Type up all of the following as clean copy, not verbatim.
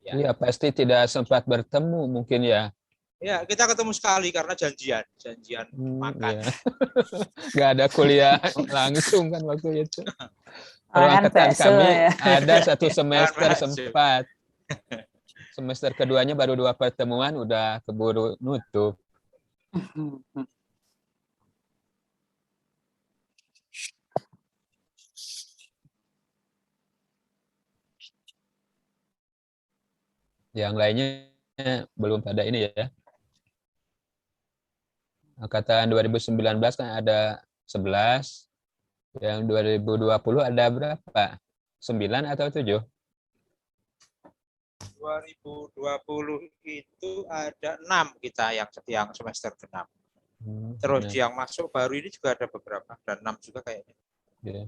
Ya. Iya, pasti tidak sempat bertemu mungkin ya. Ya, kita ketemu sekali karena janjian makan. Ya. Nggak ada kuliah langsung kan waktu itu. Kalau Orang kan angkatan bakso, kami ya. ada satu semester bakso. sempat. Semester keduanya baru 2 pertemuan udah keburu nutup. Yang lainnya belum pada ini ya. Angkatan 2019 kan ada 11. Yang 2020 ada berapa? 9 atau 7? 2020 itu ada 6 kita yang semester ke-6. Terus Nah, yang masuk baru ini juga ada beberapa, dan 6 juga kayaknya. ya.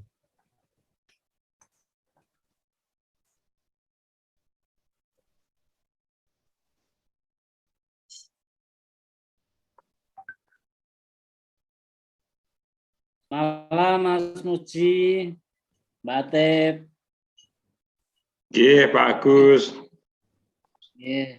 Malam Mas Muji, Mbak Tep. Iya, Pak Agus. Yeah.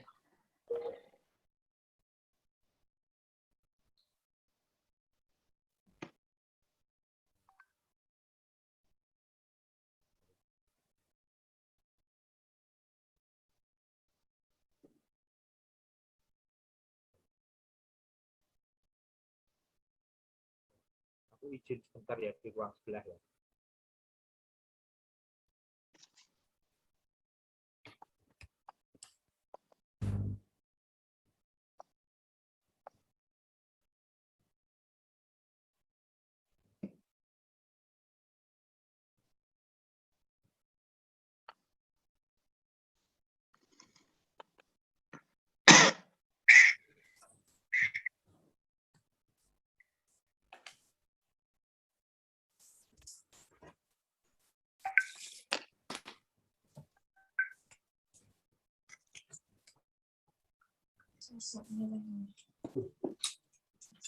Aku izin sebentar ya di ruang sebelah ya.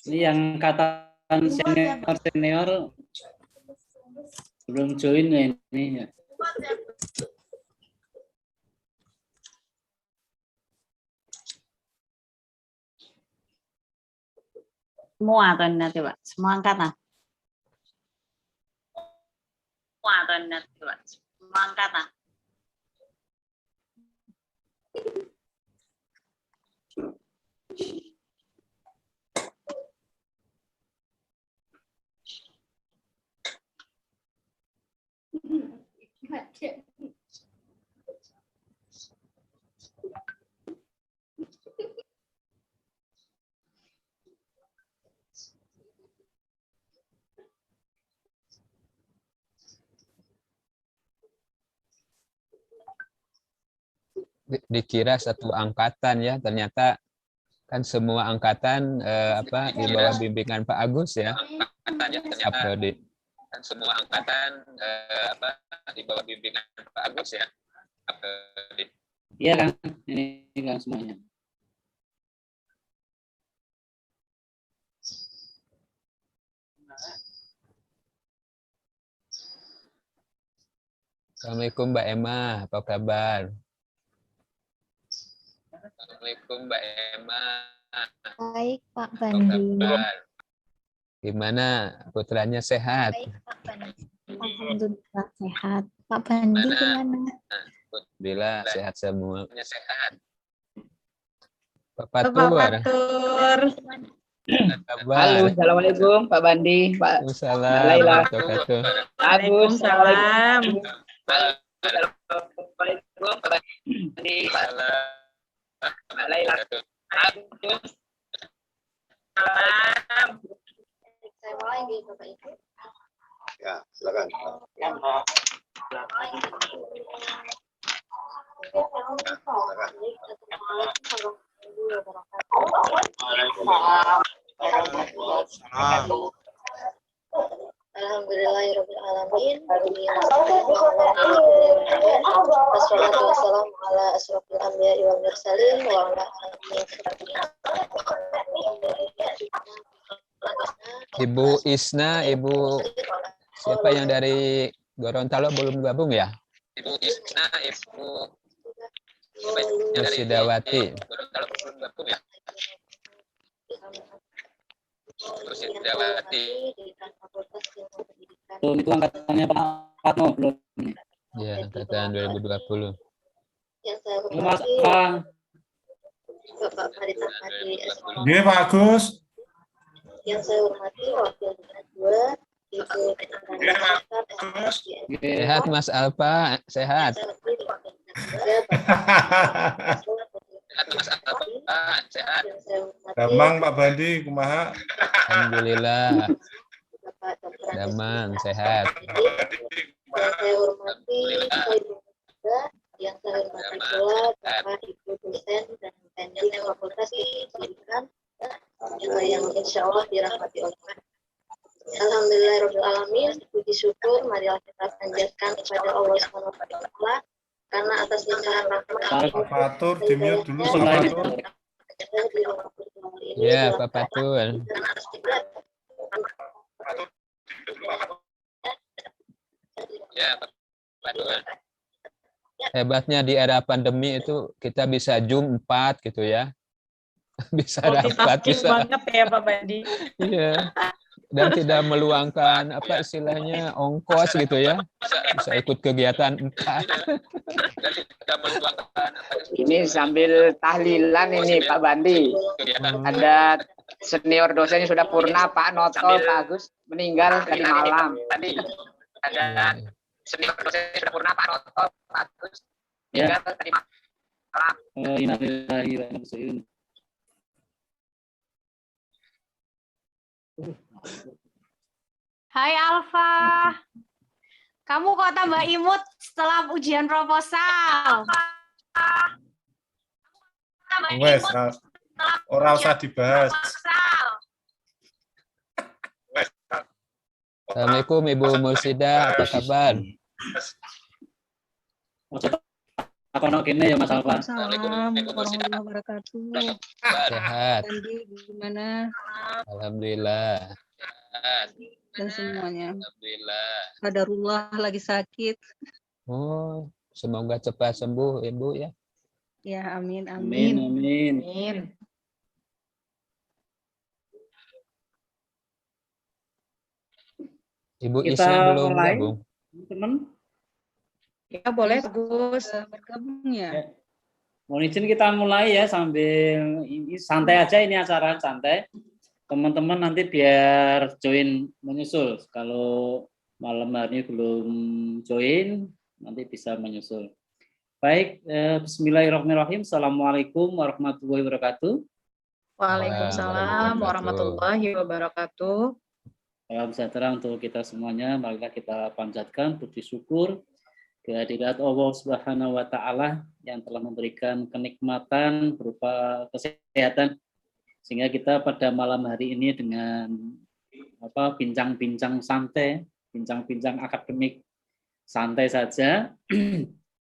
Ini yang angkatan senior belum join ya ini ya. Semua atau nanti Pak? Semua angkatan? Semua atau nanti Pak? Semua angkatan? Dikira satu angkatan ya, ternyata kan semua angkatan di bawah bimbingan Pak Agus ya. Aprodi. Kan semua angkatan di bawah bimbingan Pak Agus ya. Aprodi. Iya kan, ini kan semuanya. Assalamualaikum Mbak Emma, apa kabar? Assalamualaikum Mbak Emma. Baik, Pak Apa Bandi. kabar? Gimana? Putranya sehat? Baik, Pak Bandi. Alhamdulillah sehat. Pak Bandi gimana? Alhamdulillah sehat semua. Sehat. Pak Bapak Patur. Patur. Apa kabar? Halo, assalamualaikum Pak Bandi, Pak Waalaikumsalam Laila. warahmatullahi wabarakatuh. Agus, Waalaikumsalam. assalamualaikum Pak Bandi, Pak Laila. Agus, Salam. Saya mulai di Bapak Ibu. Ya, silakan. Alhamdulillahirrahmanirrahim. Wassalatu wassalamu ala asrofil anbiya'i wal mursalin wa ala Ibu Isna, Ibu siapa yang dari Gorontalo belum gabung ya? Ibu Isna, Ibu siapa yang Musidawati. Musidawati Dekan Fakultas Ilmu Pendidikan. Belum, itu angkatannya Pak Fatmo belum. Ya, angkatan 2020. Yang saya Belum Mas hormati Bang. Bapak Farid Ahmadi SK. Oke, Pak Agus. Yang saya hormati Wakil Dekan 2 Ibu Rani Ustaz SK. Sehat Mas Alfa, sehat. Saya hormati Wakil Dekan 3 Sehat. yang saya hormati Damang Pak Bandi, kumaha? Alhamdulillah. Bapak Dr. Andes Damang, Musa sehat. yang saya hormati Pak Ibu Muda, yang saya hormati pula Bapak Ibu dosen dan teknik Fakultas Ilmu Pendidikan yang insya Allah dirahmati Allah. Alhamdulillahirobbilalamin, puji syukur marilah kita panjatkan kepada Allah Subhanahu wa taala karena atas limpahan rahmat Pak Fatur, di-mute dulu Pak Selain Fatur. Ya, Pak Patul. Ya, Pak Patul. Hebatnya di era pandemi itu kita bisa Zoom 4 gitu ya. Bisa rapat, Multitasking bisa. banget ya Pak Bandi. Iya. Dan tidak meluangkan apa istilahnya ongkos gitu ya. Bisa ikut kegiatan 4. Ini sambil tahlilan ini Pak Bandi. Ada senior dosennya sudah purna Pak Noto, Pak Agus meninggal tadi malam. Ada senior dosennya sudah purna Pak Noto, Pak Agus meninggal tadi malam. Innalillahi wa inna ilaihi raji'un. Hai Alfa, kamu kok tambah imut setelah ujian proposal? Wes, ora usah dibahas. Assalamualaikum Ibu Mursida, apa kabar? Apa nak kene ya Mas Alfa? Assalamualaikum warahmatullahi wabarakatuh. Sehat. Bandi gimana Alhamdulillah. dan semuanya? Alhamdulillah. Qadarullah lagi sakit. Oh, semoga cepat sembuh Ibu ya. Ya amin Amin, amin. amin. Ibu Kita Isna belum mulai. gabung. Teman, Ya boleh Gus bergabung ya. mohon izin kita mulai ya sambil ini santai aja, ini acara santai. Teman-teman nanti biar join menyusul. Kalau malam hari ini belum join, nanti bisa menyusul. Baik, bismillahirrahmanirrahim. Assalamualaikum warahmatullahi wabarakatuh. Waalaikumsalam warahmatullahi wabarakatuh. Salam sejahtera untuk kita semuanya. Marilah kita panjatkan puji syukur kehadirat Allah Subhanahu wa taala yang telah memberikan kenikmatan berupa kesehatan sehingga kita pada malam hari ini dengan bincang-bincang santai, bincang-bincang akademik santai saja.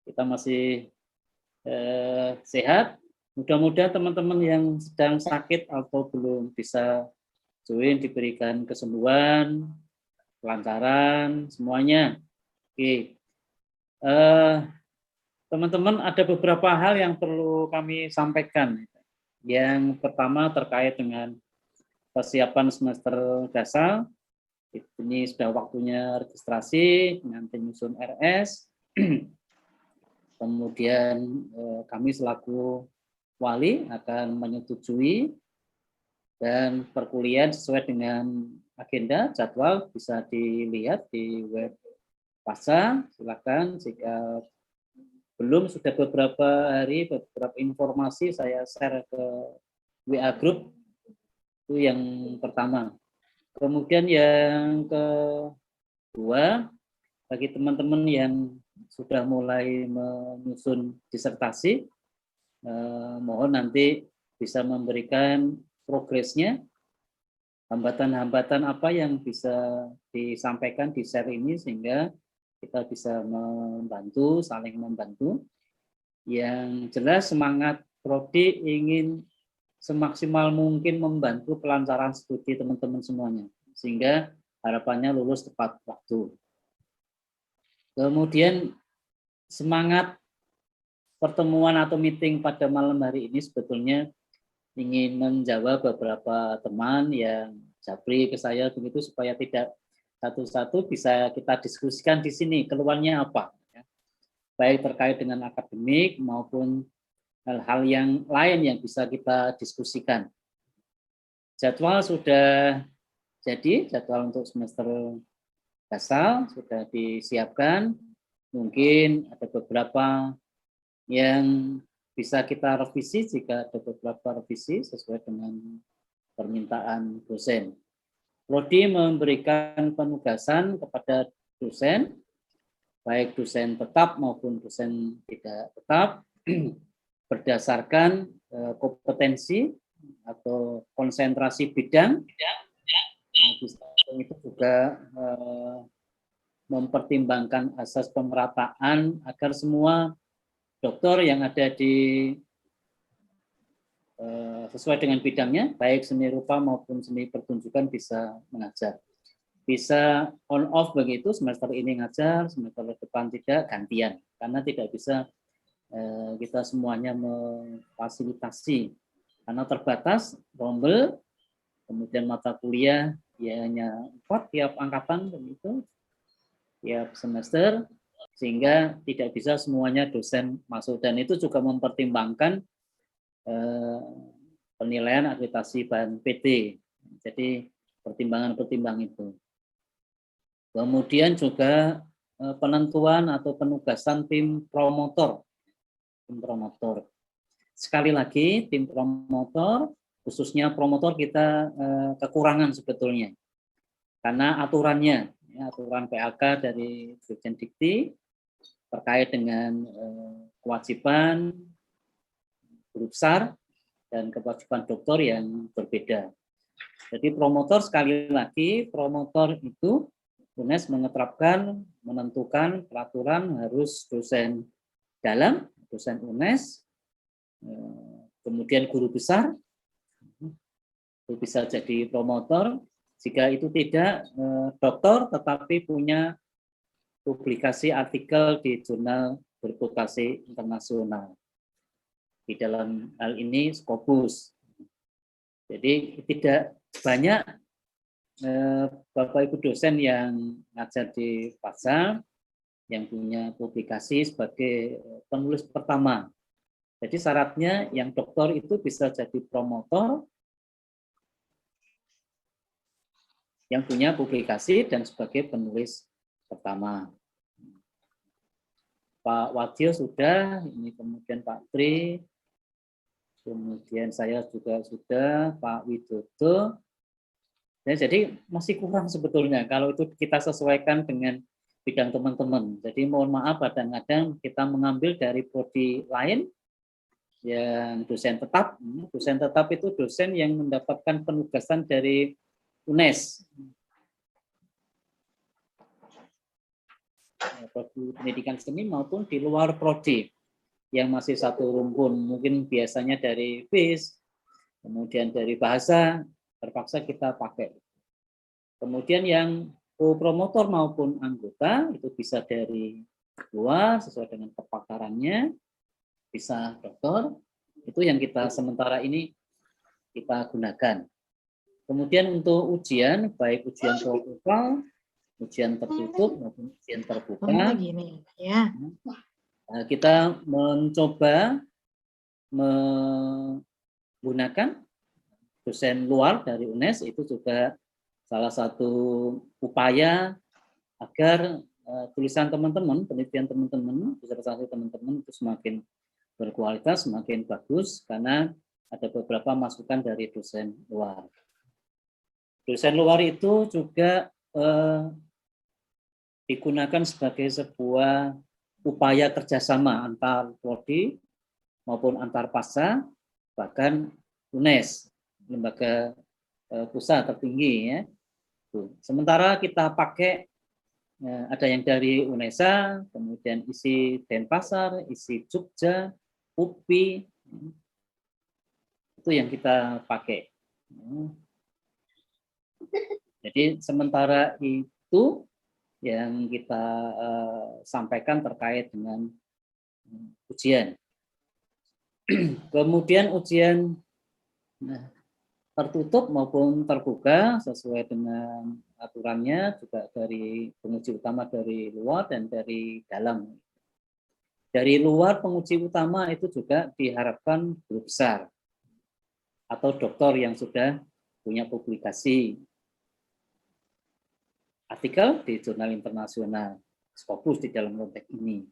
Kita masih sehat. Mudah-mudahan teman-teman yang sedang sakit atau belum bisa join diberikan kesembuhan, kelancaran semuanya. Oke. Teman-teman, ada beberapa hal yang perlu kami sampaikan. Yang pertama terkait dengan persiapan semester dasar. Ini sudah waktunya registrasi dengan penyusun RS. Kemudian kami selaku wali akan menyetujui dan perkuliahan sesuai dengan agenda jadwal bisa dilihat di web PASA. Silakan jika belum, sudah beberapa hari beberapa informasi saya share ke WA group. Itu yang pertama. Kemudian yang kedua, bagi teman-teman yang sudah mulai menyusun disertasi, mohon nanti bisa memberikan progresnya, hambatan-hambatan apa yang bisa disampaikan di share ini sehingga kita bisa membantu, saling membantu. Yang jelas semangat Prodi ingin semaksimal mungkin membantu kelancaran studi teman-teman semuanya, sehingga harapannya lulus tepat waktu. Kemudian semangat pertemuan atau meeting pada malam hari ini sebetulnya ingin menjawab beberapa teman yang japri ke saya begitu supaya tidak satu-satu bisa kita diskusikan di sini keluarnya apa, ya. Baik terkait dengan akademik maupun hal-hal yang lain yang bisa kita diskusikan. Jadwal sudah jadi, jadwal untuk semester basal sudah disiapkan. Mungkin ada beberapa yang bisa kita revisi jika ada beberapa revisi sesuai dengan permintaan dosen. Prodi memberikan penugasan kepada dosen, baik dosen tetap maupun dosen tidak tetap, berdasarkan kompetensi atau konsentrasi bidang. Itu juga mempertimbangkan asas pemerataan agar semua dokter yang ada di sesuai dengan bidangnya, baik seni rupa maupun seni pertunjukan bisa mengajar. Bisa on off begitu, semester ini ngajar, semester depan tidak, gantian. Karena tidak bisa kita semuanya memfasilitasi. Karena terbatas, rombel, kemudian mata kuliah, ya hanya 4 tiap angkatan begitu, tiap semester, sehingga tidak bisa semuanya dosen masuk. Dan itu juga mempertimbangkan penilaian akreditasi bahan PT. Jadi pertimbangan-pertimbangan itu. Kemudian juga penentuan atau penugasan tim promotor. Tim promotor. Sekali lagi, tim promotor, khususnya promotor kita kekurangan sebetulnya. Karena aturannya, ya, aturan PAK dari Dirjen Dikti terkait dengan kewajiban guru besar dan kewajiban dokter yang berbeda. Jadi promotor, sekali lagi, promotor itu UNES menentukan peraturan harus dosen dalam, dosen UNES, kemudian guru besar, itu bisa jadi promotor. Jika itu tidak, dokter tetapi punya publikasi artikel di jurnal berputasi internasional. Di dalam hal ini Scopus. Jadi tidak banyak Bapak Ibu dosen yang ngajar di Pasar yang punya publikasi sebagai penulis pertama. Jadi syaratnya yang doktor itu bisa jadi promotor yang punya publikasi dan sebagai penulis pertama. Pak Wadil sudah, ini kemudian Pak Tri, kemudian saya juga sudah, Pak Widodo. Dan jadi masih kurang sebetulnya kalau itu kita sesuaikan dengan bidang teman-teman. Jadi mohon maaf kadang-kadang kita mengambil dari prodi lain yang dosen tetap. Dosen tetap itu dosen yang mendapatkan penugasan dari UNES. Prodi pendidikan seni maupun di luar prodi yang masih satu rumpun, mungkin biasanya dari FIS, kemudian dari bahasa, terpaksa kita pakai. Kemudian yang promotor maupun anggota itu bisa dari luar sesuai dengan kepakarannya, bisa dokter, itu yang kita sementara ini kita gunakan. Kemudian untuk ujian, baik ujian proposal, ujian tertutup maupun ujian terbuka, kita mencoba menggunakan dosen luar dari UNES. Itu juga salah satu upaya agar tulisan teman-teman, penelitian teman-teman, disertasi teman-teman itu semakin berkualitas, semakin bagus, karena ada beberapa masukan dari dosen luar. Dosen luar itu juga digunakan sebagai sebuah upaya kerjasama antar prodi maupun antar pasca, bahkan UNES, lembaga pusat tertinggi, ya. Sementara kita pakai ada yang dari UNESA, kemudian isi Denpasar, isi Jogja, UPI, itu yang kita pakai. Jadi sementara itu yang kita sampaikan terkait dengan ujian. Kemudian ujian tertutup maupun terbuka sesuai dengan aturannya, juga dari penguji utama dari luar dan dari dalam. Dari luar penguji utama itu juga diharapkan guru besar atau doktor yang sudah punya publikasi artikel di jurnal internasional, Scopus di dalam konteks ini.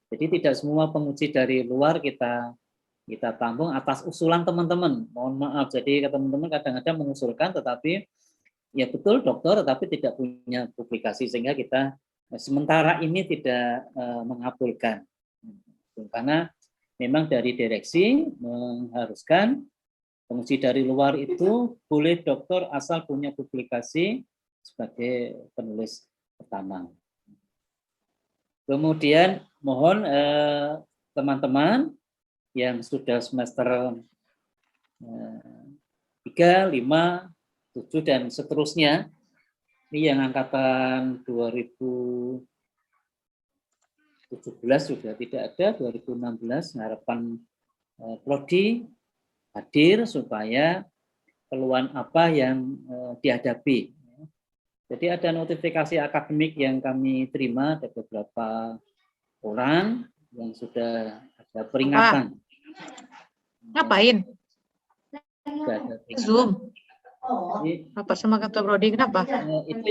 Jadi tidak semua penguji dari luar kita tampung atas usulan teman-teman. Mohon maaf, jadi teman-teman kadang-kadang mengusulkan, tetapi ya betul dokter, tetapi tidak punya publikasi, sehingga kita sementara ini tidak mengabulkan. Karena memang dari direksi mengharuskan penguji dari luar itu boleh dokter asal punya publikasi sebagai penulis pertama. Kemudian mohon teman-teman yang sudah semester 3, 5, 7, dan seterusnya, ini yang angkatan 2017 sudah tidak ada, 2016 harapan Prodi hadir supaya keluhan apa yang dihadapi. Jadi ada notifikasi akademik yang kami terima, ada beberapa orang yang sudah ada peringatan. Ngapain? Sudah ada peringatan. Zoom. Apa sama kantor Prodi, kenapa? Itu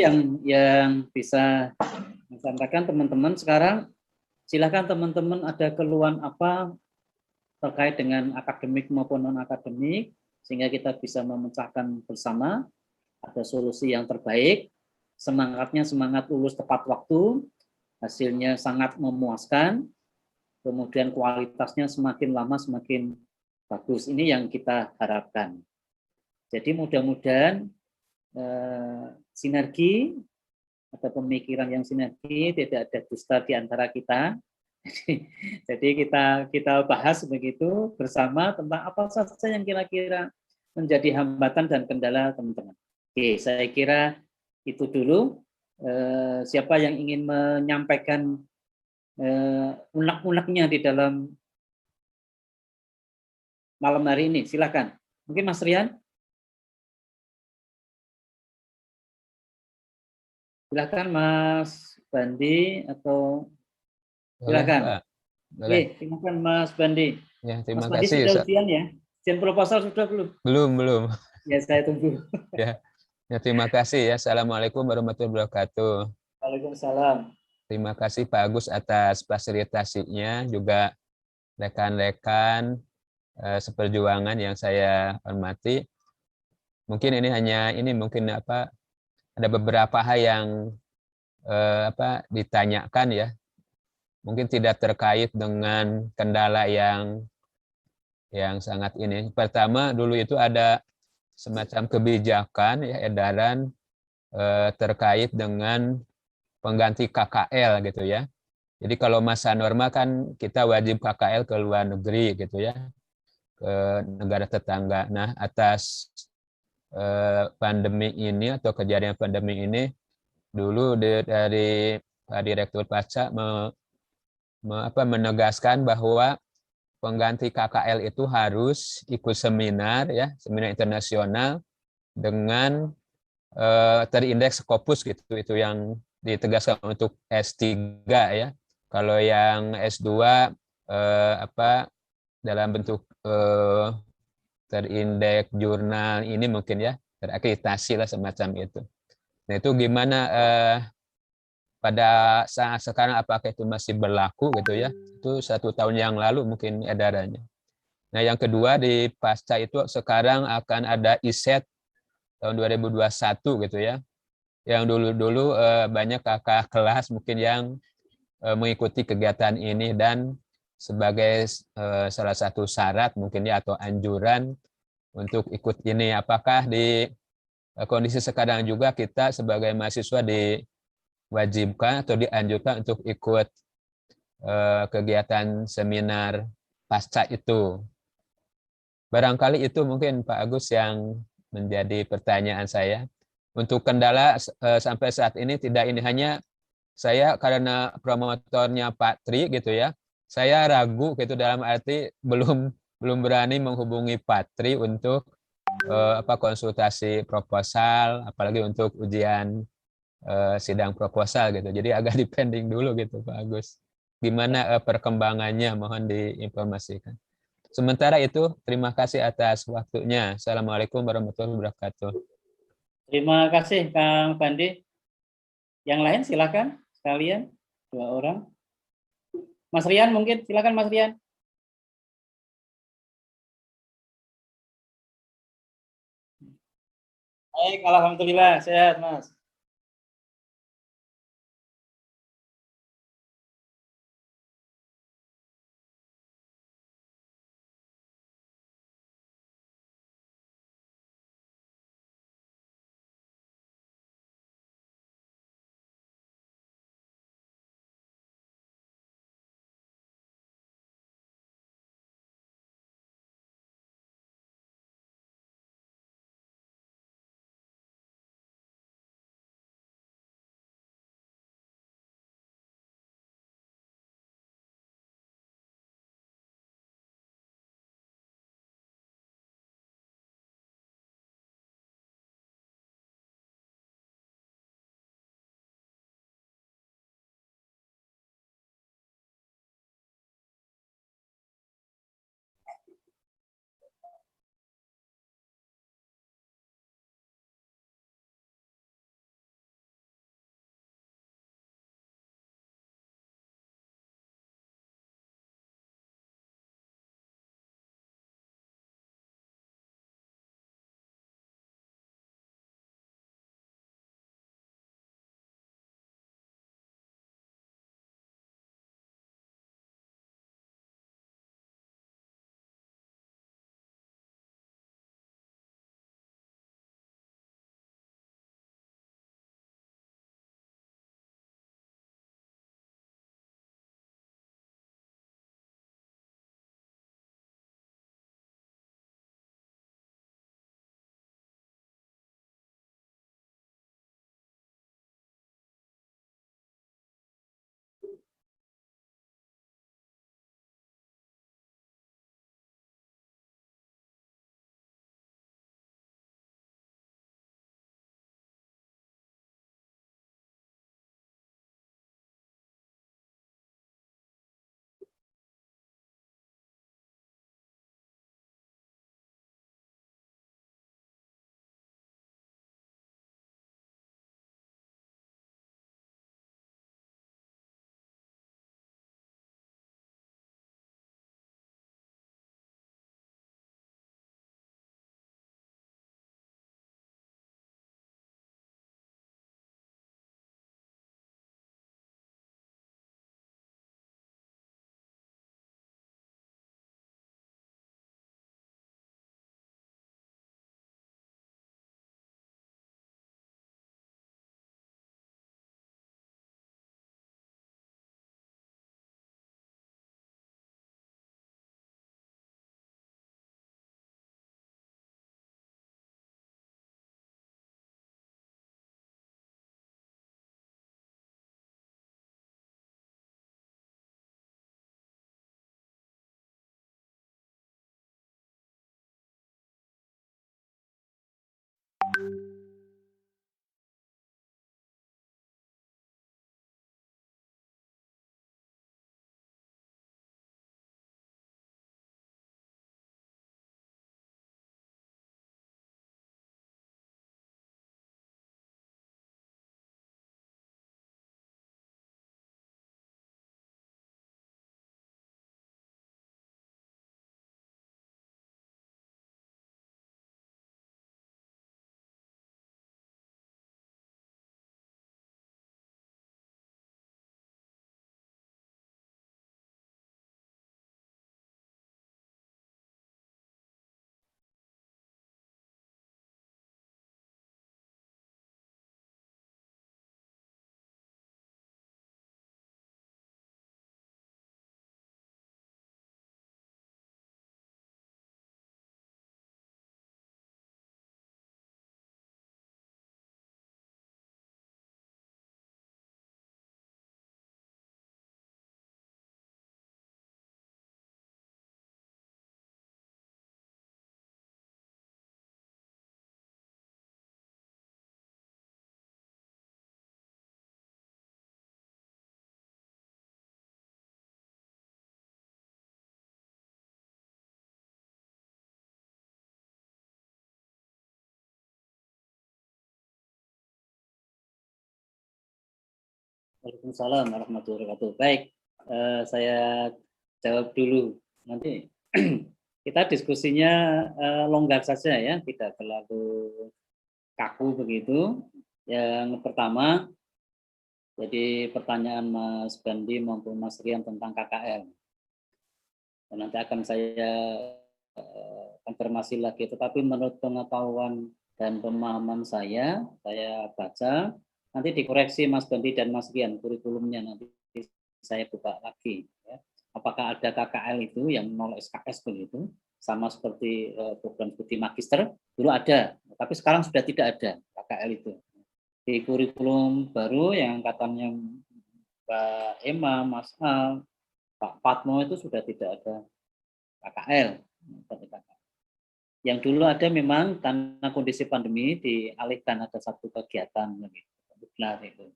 yang bisa disampaikan teman-teman. Sekarang silakan teman-teman ada keluhan apa terkait dengan akademik maupun non-akademik, sehingga kita bisa memecahkan bersama, ada solusi yang terbaik. Semangatnya semangat lulus tepat waktu, hasilnya sangat memuaskan, kemudian kualitasnya semakin lama semakin bagus. Ini yang kita harapkan. Jadi mudah-mudahan sinergi, ada pemikiran yang sinergi, tidak ada dusta di antara kita. Jadi kita bahas begitu bersama tentang apa saja yang kira-kira menjadi hambatan dan kendala teman-teman. Oke, saya kira itu dulu. Siapa yang ingin menyampaikan unek-uneknya di dalam malam hari ini, silakan. Mungkin Mas Rian? Silakan Mas Bandi atau silakan. Oke, silakan Mas Bandi. Ya, terima Mas Bandi kasih. sudah ujian ya? Ujian proposal sudah belum? Belum. Ya, saya tunggu. Ya, terima kasih ya. Assalamualaikum warahmatullahi wabarakatuh. Waalaikumsalam. Terima kasih Pak Agus atas fasilitasinya, juga rekan-rekan seperjuangan yang saya hormati. Mungkin ini hanya ada beberapa hal yang ditanyakan ya. Mungkin tidak terkait dengan kendala yang sangat ini. Pertama, dulu itu ada semacam kebijakan ya, edaran terkait dengan pengganti KKL gitu ya. Jadi kalau masa normal kan kita wajib KKL ke luar negeri gitu ya, ke negara tetangga. Nah, atas pandemi ini atau kejadian pandemi ini, dulu dari Pak Direktur Pajak menegaskan bahwa pengganti KKL itu harus ikut seminar ya, seminar internasional dengan terindeks Scopus gitu. Itu yang ditegaskan untuk S3 ya. Kalau yang S2 dalam bentuk terindeks jurnal ini mungkin ya, terakreditasi lah semacam itu. Nah, itu gimana pada saat sekarang, apakah itu masih berlaku gitu ya? Itu 1 tahun yang lalu mungkin edarannya. Nah, yang kedua di pasca itu sekarang akan ada ISET tahun 2021 gitu ya. Yang dulu-dulu banyak kakak kelas mungkin yang mengikuti kegiatan ini, dan sebagai salah satu syarat mungkin ya atau anjuran untuk ikut ini, apakah di kondisi sekarang juga kita sebagai mahasiswa diwajibkan atau dianjurkan untuk ikut kegiatan seminar pasca itu. Barangkali itu mungkin Pak Agus yang menjadi pertanyaan saya. Untuk kendala sampai saat ini tidak ini, hanya saya karena promotornya Pak Tri gitu ya, saya ragu gitu dalam arti belum berani menghubungi Patri untuk konsultasi proposal, apalagi untuk ujian sidang proposal gitu. Jadi agak dipending dulu gitu Pak Agus. Gimana perkembangannya mohon diinformasikan. Sementara itu terima kasih atas waktunya. Assalamualaikum warahmatullahi wabarakatuh. Terima kasih Kang Bandi. Yang lain silakan sekalian 2 orang. Mas Rian mungkin silakan Mas Rian. Baik, alhamdulillah sehat Mas. Waalaikumsalam warahmatullahi wabarakatuh. Baik, saya jawab dulu. Nanti kita diskusinya longgar saja ya, tidak terlalu kaku begitu. Yang pertama, jadi pertanyaan Mas Bandi maupun Mas Rian tentang KKL. Dan nanti akan saya konfirmasi lagi, tetapi menurut pengetahuan dan pemahaman saya baca, nanti dikoreksi Mas Bandi dan Mas Rian kurikulumnya, nanti saya buka lagi. Ya. Apakah ada KKL itu yang 0 SKS begitu, sama seperti program studi magister, dulu ada, tapi sekarang sudah tidak ada KKL itu. Di kurikulum baru yang angkatannya Mbak Emma, Mas Al, Pak Patmo itu sudah tidak ada KKL. Yang dulu ada memang karena kondisi pandemi dialihkan ada satu kegiatan begitu. Benar itu.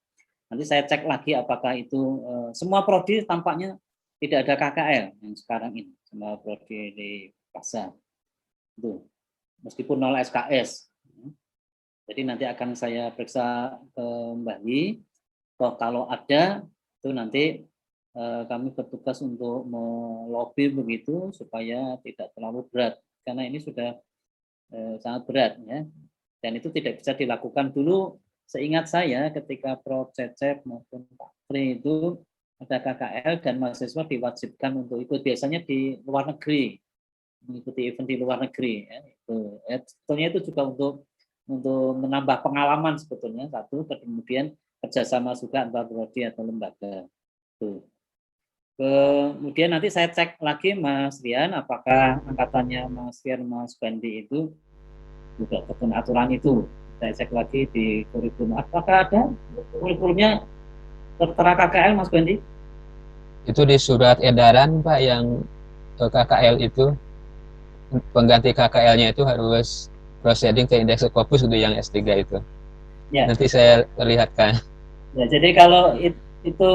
Nanti saya cek lagi apakah itu semua prodi tampaknya tidak ada KKL yang sekarang ini, semua prodi di pasar itu meskipun 0 SKS. Jadi nanti akan saya periksa kembali. Kalau ada itu nanti kami bertugas untuk melobi begitu supaya tidak terlalu berat, karena ini sudah sangat berat ya. Dan itu tidak bisa dilakukan dulu. Seingat saya ketika Prof. Cecep maupun Pak Tri itu ada KKL dan mahasiswa diwajibkan untuk ikut, biasanya di luar negeri, mengikuti event di luar negeri. Ya. Itu, ya, sebetulnya itu juga untuk menambah pengalaman sebetulnya satu, kemudian kerjasama juga antar prodi atau lembaga. Tuh. Kemudian nanti saya cek lagi Mas Rian, apakah angkatannya Mas Rian, Mas Bandi itu juga terkena aturan itu. Saya cek lagi di kurikulum. Apakah ada kurikulumnya tertera KKL, Mas Bandi? Itu di surat edaran Pak yang KKL itu, pengganti KKL-nya itu harus proceeding ke indeks Scopus itu yang S3 itu. Ya. Nanti saya perlihatkan. Ya, jadi kalau itu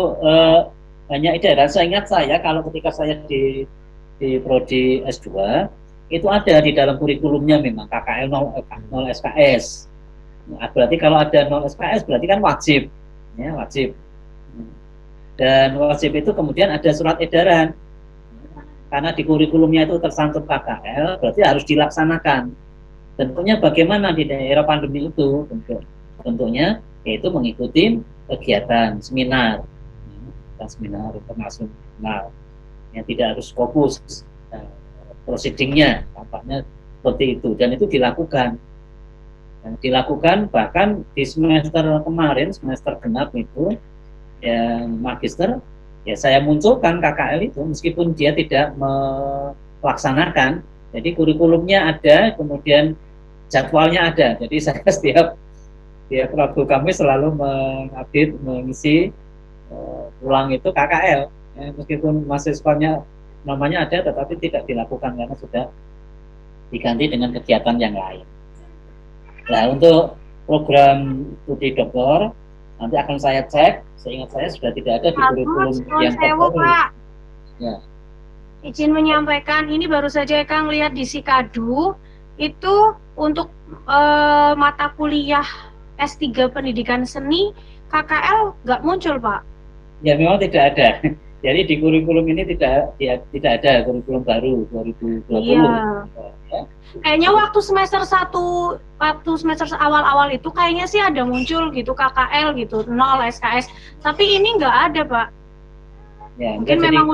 hanya edaran, saya ingat saya kalau ketika saya di prodi S2 itu ada di dalam kurikulumnya memang KKL 0 SKS. Nah, berarti kalau ada 0 SKS berarti kan wajib, ya wajib. Dan wajib itu kemudian ada surat edaran. Karena di kurikulumnya itu tersantum KKL, berarti harus dilaksanakan. Tentunya bagaimana di daerah pandemi itu? Tentunya yaitu mengikuti kegiatan seminar, seminar internasional yang tidak harus fokus proceedingnya, tampaknya seperti itu, dan itu dilakukan. Bahkan di semester kemarin, semester genap itu yang magister, ya saya munculkan KKL itu meskipun dia tidak melaksanakan. Jadi kurikulumnya ada, kemudian jadwalnya ada. Jadi saya setiap Rabu Kamis selalu mengupdate, mengisi ulang itu KKL. Ya, meskipun mahasiswanya namanya ada, tetapi tidak dilakukan karena sudah diganti dengan kegiatan yang lain. Nah, untuk program studi doktor nanti akan saya cek. Seingat saya sudah tidak ada di kurikulum yang terbaru. Pak. Ya. Izin menyampaikan, ini baru saja Kang lihat di Sikadu itu untuk mata kuliah S3 Pendidikan Seni KKL nggak muncul, Pak. Ya memang tidak ada. Jadi di kurikulum ini tidak ada kurikulum baru 2020. Iya. Ya. Kayaknya waktu semester awal-awal itu kayaknya sih ada muncul gitu KKL gitu 0 SKS. Tapi ini nggak ada, Pak. Ya, mungkin memang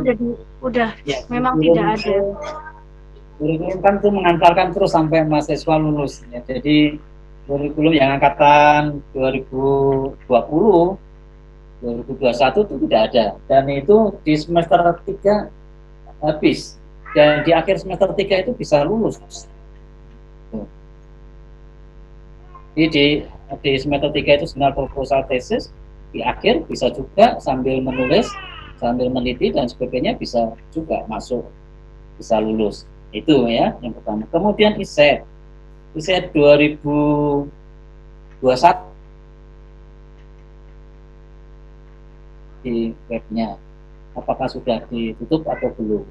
udah ya, memang tidak ada. Kurikulum kan itu mengantarkan terus sampai mahasiswa lulus. Ya. Jadi kurikulum yang angkatan 2020 2021 itu tidak ada, dan itu di semester 3 habis, dan di akhir semester 3 itu bisa lulus. Jadi di semester 3 itu sebenarnya proposal tesis, di akhir bisa juga sambil menulis, sambil meneliti dan sebagainya bisa juga masuk, bisa lulus. Itu ya yang pertama. Kemudian ISET 2021 di webnya, apakah sudah ditutup atau belum.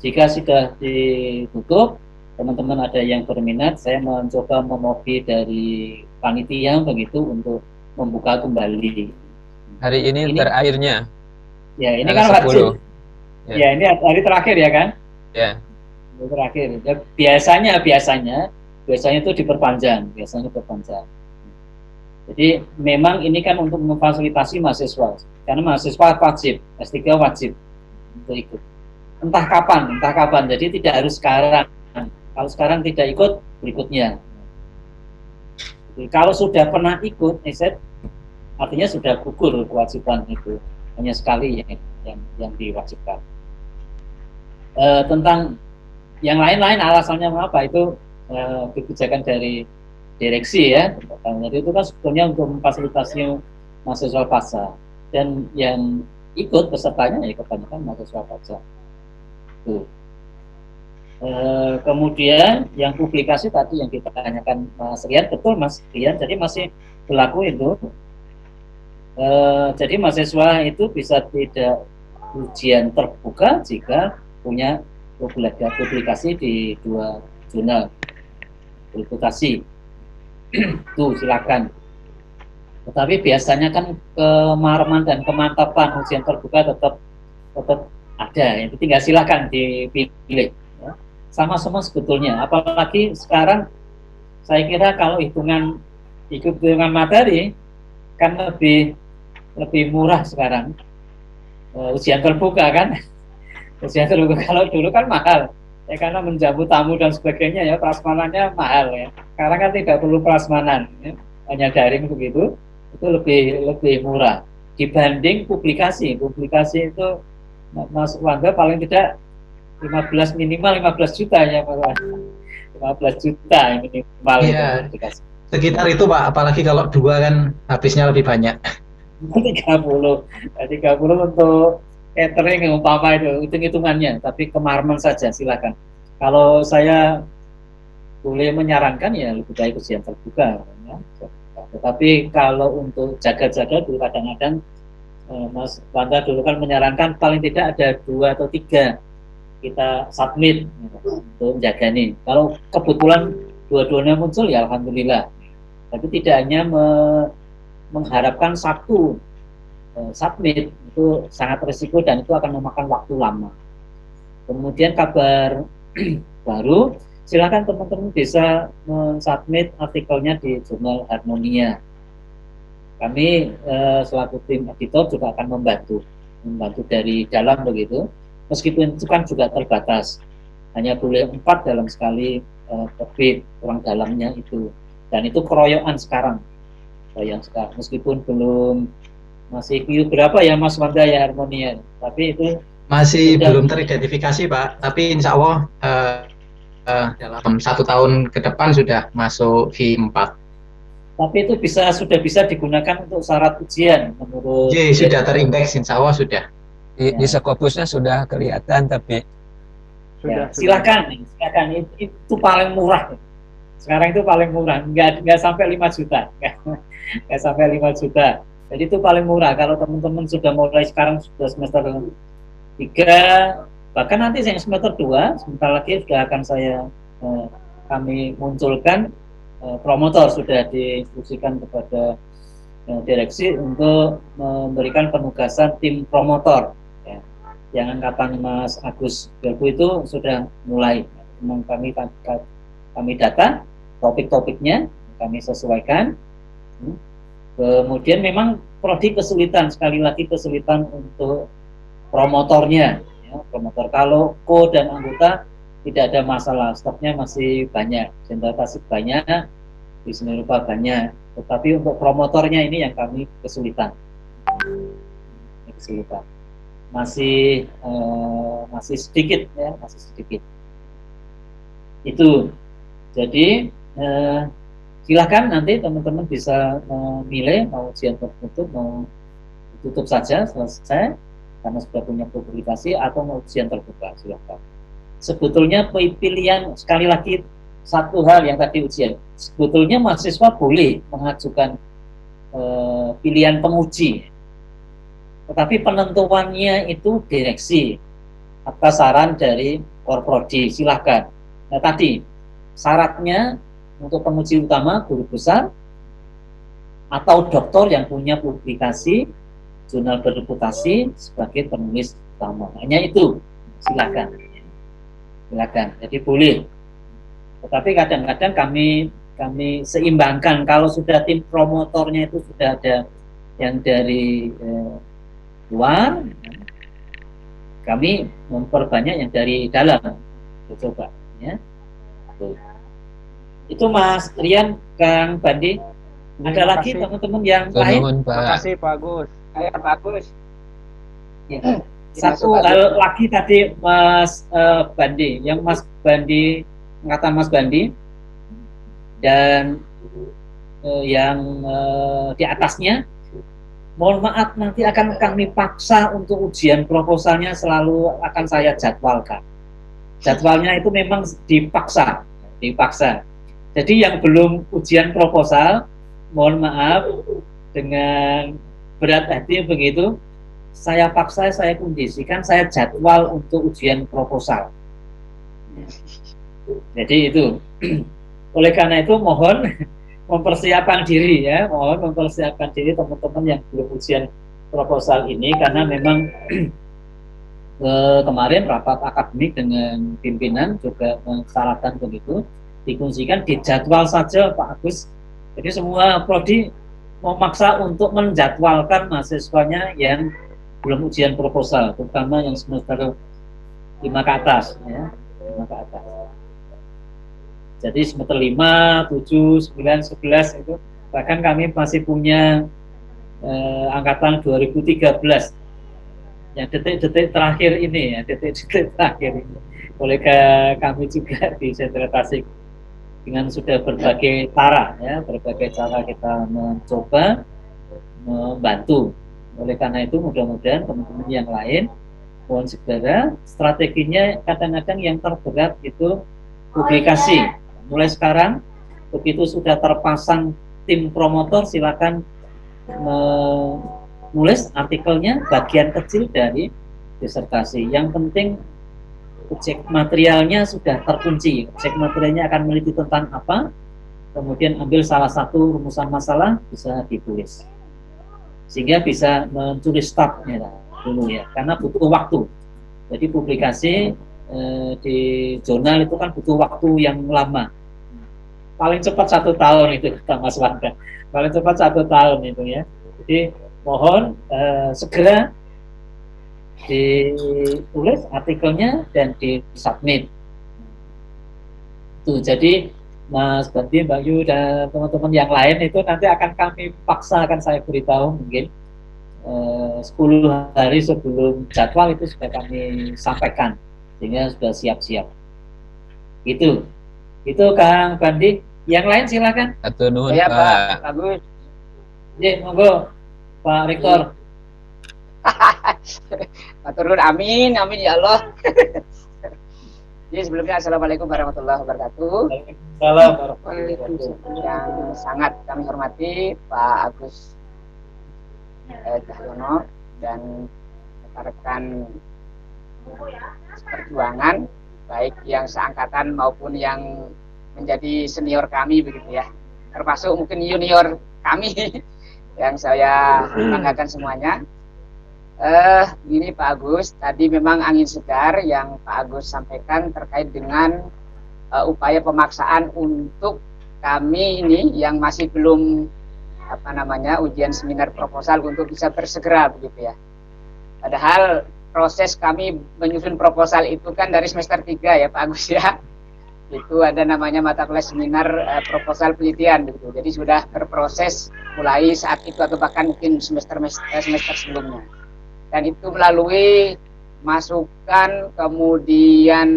Jika sudah ditutup, teman-teman ada yang berminat, saya mencoba memobi dari panitia begitu untuk membuka kembali. Hari ini terakhirnya. Ya, ini tanggal kan wajib. 10. Ya, ini hari terakhir ya kan? Ya. Hari terakhir. Ya, biasanya itu diperpanjang, Jadi memang ini kan untuk memfasilitasi mahasiswa, karena mahasiswa wajib, S3 wajib untuk ikut. Entah kapan. Jadi tidak harus sekarang. Kalau sekarang tidak ikut, berikutnya. Jadi, kalau sudah pernah ikut, artinya sudah gugur kewajiban itu. Hanya sekali yang diwajibkan. Tentang yang lain-lain alasannya apa itu kebijakan dari direksi ya. Jadi itu kan sebetulnya untuk memfasilitasi mahasiswa pasca, dan yang ikut pesertanya ya kebanyakan mahasiswa pasca. Kemudian yang publikasi tadi yang kita tanyakan Mas Rian, betul Mas Rian, jadi masih berlaku itu. Jadi mahasiswa itu bisa tidak ujian terbuka jika punya publikasi di 2 jurnal publikasi. Itu silakan. Tetapi biasanya kan kemarman dan kemantapan ujian terbuka tetap ada. Itu tinggal silakan dipilih. Ya. Sama semua sebetulnya. Apalagi sekarang saya kira kalau hitungan materi kan lebih murah sekarang. Ujian terbuka kan. Ujian terbuka kalau dulu kan mahal. Ya karena menjamu tamu dan sebagainya ya prasmanannya mahal ya. Sekarang kan tidak perlu prasmanan, ya. Hanya daring begitu, itu lebih murah dibanding publikasi. Publikasi itu Mas Wanda paling tidak minimal 15 juta ya Pak. 15 juta minimal iya, itu publikasi. Sekitar itu Pak, apalagi kalau 2 kan habisnya lebih banyak. 30 untuk catering umpama itu hitung-hitungannya, tapi kemarman saja silakan. Kalau saya boleh menyarankan ya lebih baik ujian terbuka ya. Tetapi kalau untuk jaga-jaga dulu kadang-kadang Mas Wanda dulu kan menyarankan paling tidak ada 2 atau 3 kita submit untuk menjaga nih. Kalau kebetulan dua-duanya muncul ya alhamdulillah. Tapi tidak hanya mengharapkan 1 submit, itu sangat risiko dan itu akan memakan waktu lama. Kemudian kabar baru, silakan teman-teman bisa mensubmit artikelnya di jurnal Harmonia. Kami selaku tim editor juga akan membantu dari dalam begitu. Meskipun itu kan juga terbatas, hanya boleh 4 dalam sekali terbit kurang dalamnya itu. Dan itu keroyokan sekarang. Meskipun belum masih Q berapa ya Mas Wanda ya Harmonia, tapi itu masih belum teridentifikasi Pak, tapi insya Allah dalam 1 tahun ke depan sudah masuk V4. Tapi itu sudah bisa digunakan untuk syarat ujian menurut sudah terindeks, insya Allah sudah. Di Scopusnya sudah kelihatan, tapi ya, silakan itu paling murah. Sekarang itu paling murah, nggak sampai 5 juta, nggak sampai 5 juta. Jadi itu paling murah kalau teman-teman sudah mulai sekarang sudah semester 3, bahkan nanti yang semester 2 sebentar lagi sudah akan kami munculkan promotor, sudah diinstruksikan kepada direksi untuk memberikan penugasan tim promotor. Ya. Yang angkatan Mas Agus Belbu itu sudah mulai. Memang kami data topik-topiknya, kami sesuaikan. Kemudian memang prodi kesulitan, sekali lagi kesulitan untuk promotornya. Ya, promotor kalau co dan anggota tidak ada masalah, stoknya masih banyak, jenderal tasik banyak, di Semerupa banyak. Tetapi untuk promotornya ini yang kami kesulitan. Masih sedikit ya, masih sedikit. Itu. Jadi silakan nanti teman-teman bisa memilih mau ujian tertutup, mau tutup saja selesai karena sudah punya publikasi, atau mau ujian terbuka, silakan. Sebetulnya pilihan, sekali lagi satu hal yang tadi ujian, sebetulnya mahasiswa boleh mengajukan pilihan penguji, tetapi penentuannya itu direksi atas saran dari Korprodi, silakan. Nah tadi syaratnya untuk penguji utama guru besar atau doktor yang punya publikasi jurnal berreputasi sebagai penulis utama. Hanya itu, silakan. Jadi boleh. Tetapi kadang-kadang kami seimbangkan. Kalau sudah tim promotornya itu sudah ada yang dari luar, kami memperbanyak yang dari dalam. Coba, ya. Itu Mas Rian, Kang Bandi. Ada lagi teman-teman yang lain? Terima kasih Pak Agus. Pak Agus. Ya. Satu hal lagi tadi Mas Bandi, yang Mas Bandi, angkatan Mas Bandi, dan yang di atasnya, mohon maaf nanti akan kami paksa untuk ujian proposalnya selalu akan saya jadwalkan. Jadwalnya itu memang dipaksa. Jadi yang belum ujian proposal, mohon maaf dengan berat hati begitu, saya paksa, saya kondisikan, saya jadwal untuk ujian proposal. Jadi itu. Oleh karena itu mohon mempersiapkan diri ya, mohon mempersiapkan diri teman-teman yang belum ujian proposal ini, karena memang kemarin rapat akademik dengan pimpinan juga mensyaratkan begitu, dikuncikan di jadwal saja Pak Agus. Jadi semua prodi memaksa untuk menjadwalkan mahasiswanya yang belum ujian proposal, terutama yang semester 5 ke atas ya, 5 ke atas. Jadi semester 5, 7, 9, 11 itu, bahkan kami masih punya angkatan 2013 yang detik-detik terakhir ini ya, detik-detik terakhir ini. Oleh kami juga di Sentra Tasik dengan sudah berbagai cara ya, berbagai cara kita mencoba membantu. Oleh karena itu mudah-mudahan teman-teman yang lain mohon segera, strateginya kadang-kadang yang terberat itu publikasi. Mulai sekarang begitu sudah terpasang tim promotor, silakan menulis artikelnya bagian kecil dari disertasi. Yang penting objek materialnya sudah terkunci. Objek materialnya akan meneliti tentang apa, kemudian ambil salah satu rumusan masalah, bisa ditulis. Sehingga bisa mencuri startnya dulu ya, karena butuh waktu. Jadi publikasi di jurnal itu kan butuh waktu yang lama. Paling cepat 1 tahun itu kata Mas Wanda. Paling cepat 1 tahun itu ya. Jadi mohon segera ditulis artikelnya dan disubmit. Tuh, jadi Mas Bandi, Mbak Yu dan teman-teman yang lain itu nanti akan kami paksa, akan saya beritahu mungkin 10 hari sebelum jadwal itu sudah kami sampaikan sehingga sudah siap-siap. Itu Kang Bandi. Yang lain silakan. Satu nuhun Ya Pak. Pak Agus. Ya, monggo Pak Rektor. Matur nuwun, amin ya Allah. Jadi sebelumnya assalamualaikum warahmatullahi wabarakatuh. Waalaikumsalam. Yang sangat kami hormati Pak Agus Cahyono dan rekan-rekan perjuangan, baik yang seangkatan maupun yang menjadi senior kami begitu ya, termasuk mungkin junior kami yang saya banggakan semuanya. Ini Pak Agus, tadi memang angin segar yang Pak Agus sampaikan terkait dengan upaya pemaksaan untuk kami ini yang masih belum ujian seminar proposal untuk bisa bersegera begitu ya. Padahal proses kami menyusun proposal itu kan dari semester 3 ya Pak Agus ya. Itu ada namanya mata kuliah seminar proposal penelitian begitu. Jadi sudah berproses mulai saat itu atau bahkan mungkin semester sebelumnya. Dan itu melalui masukan, kemudian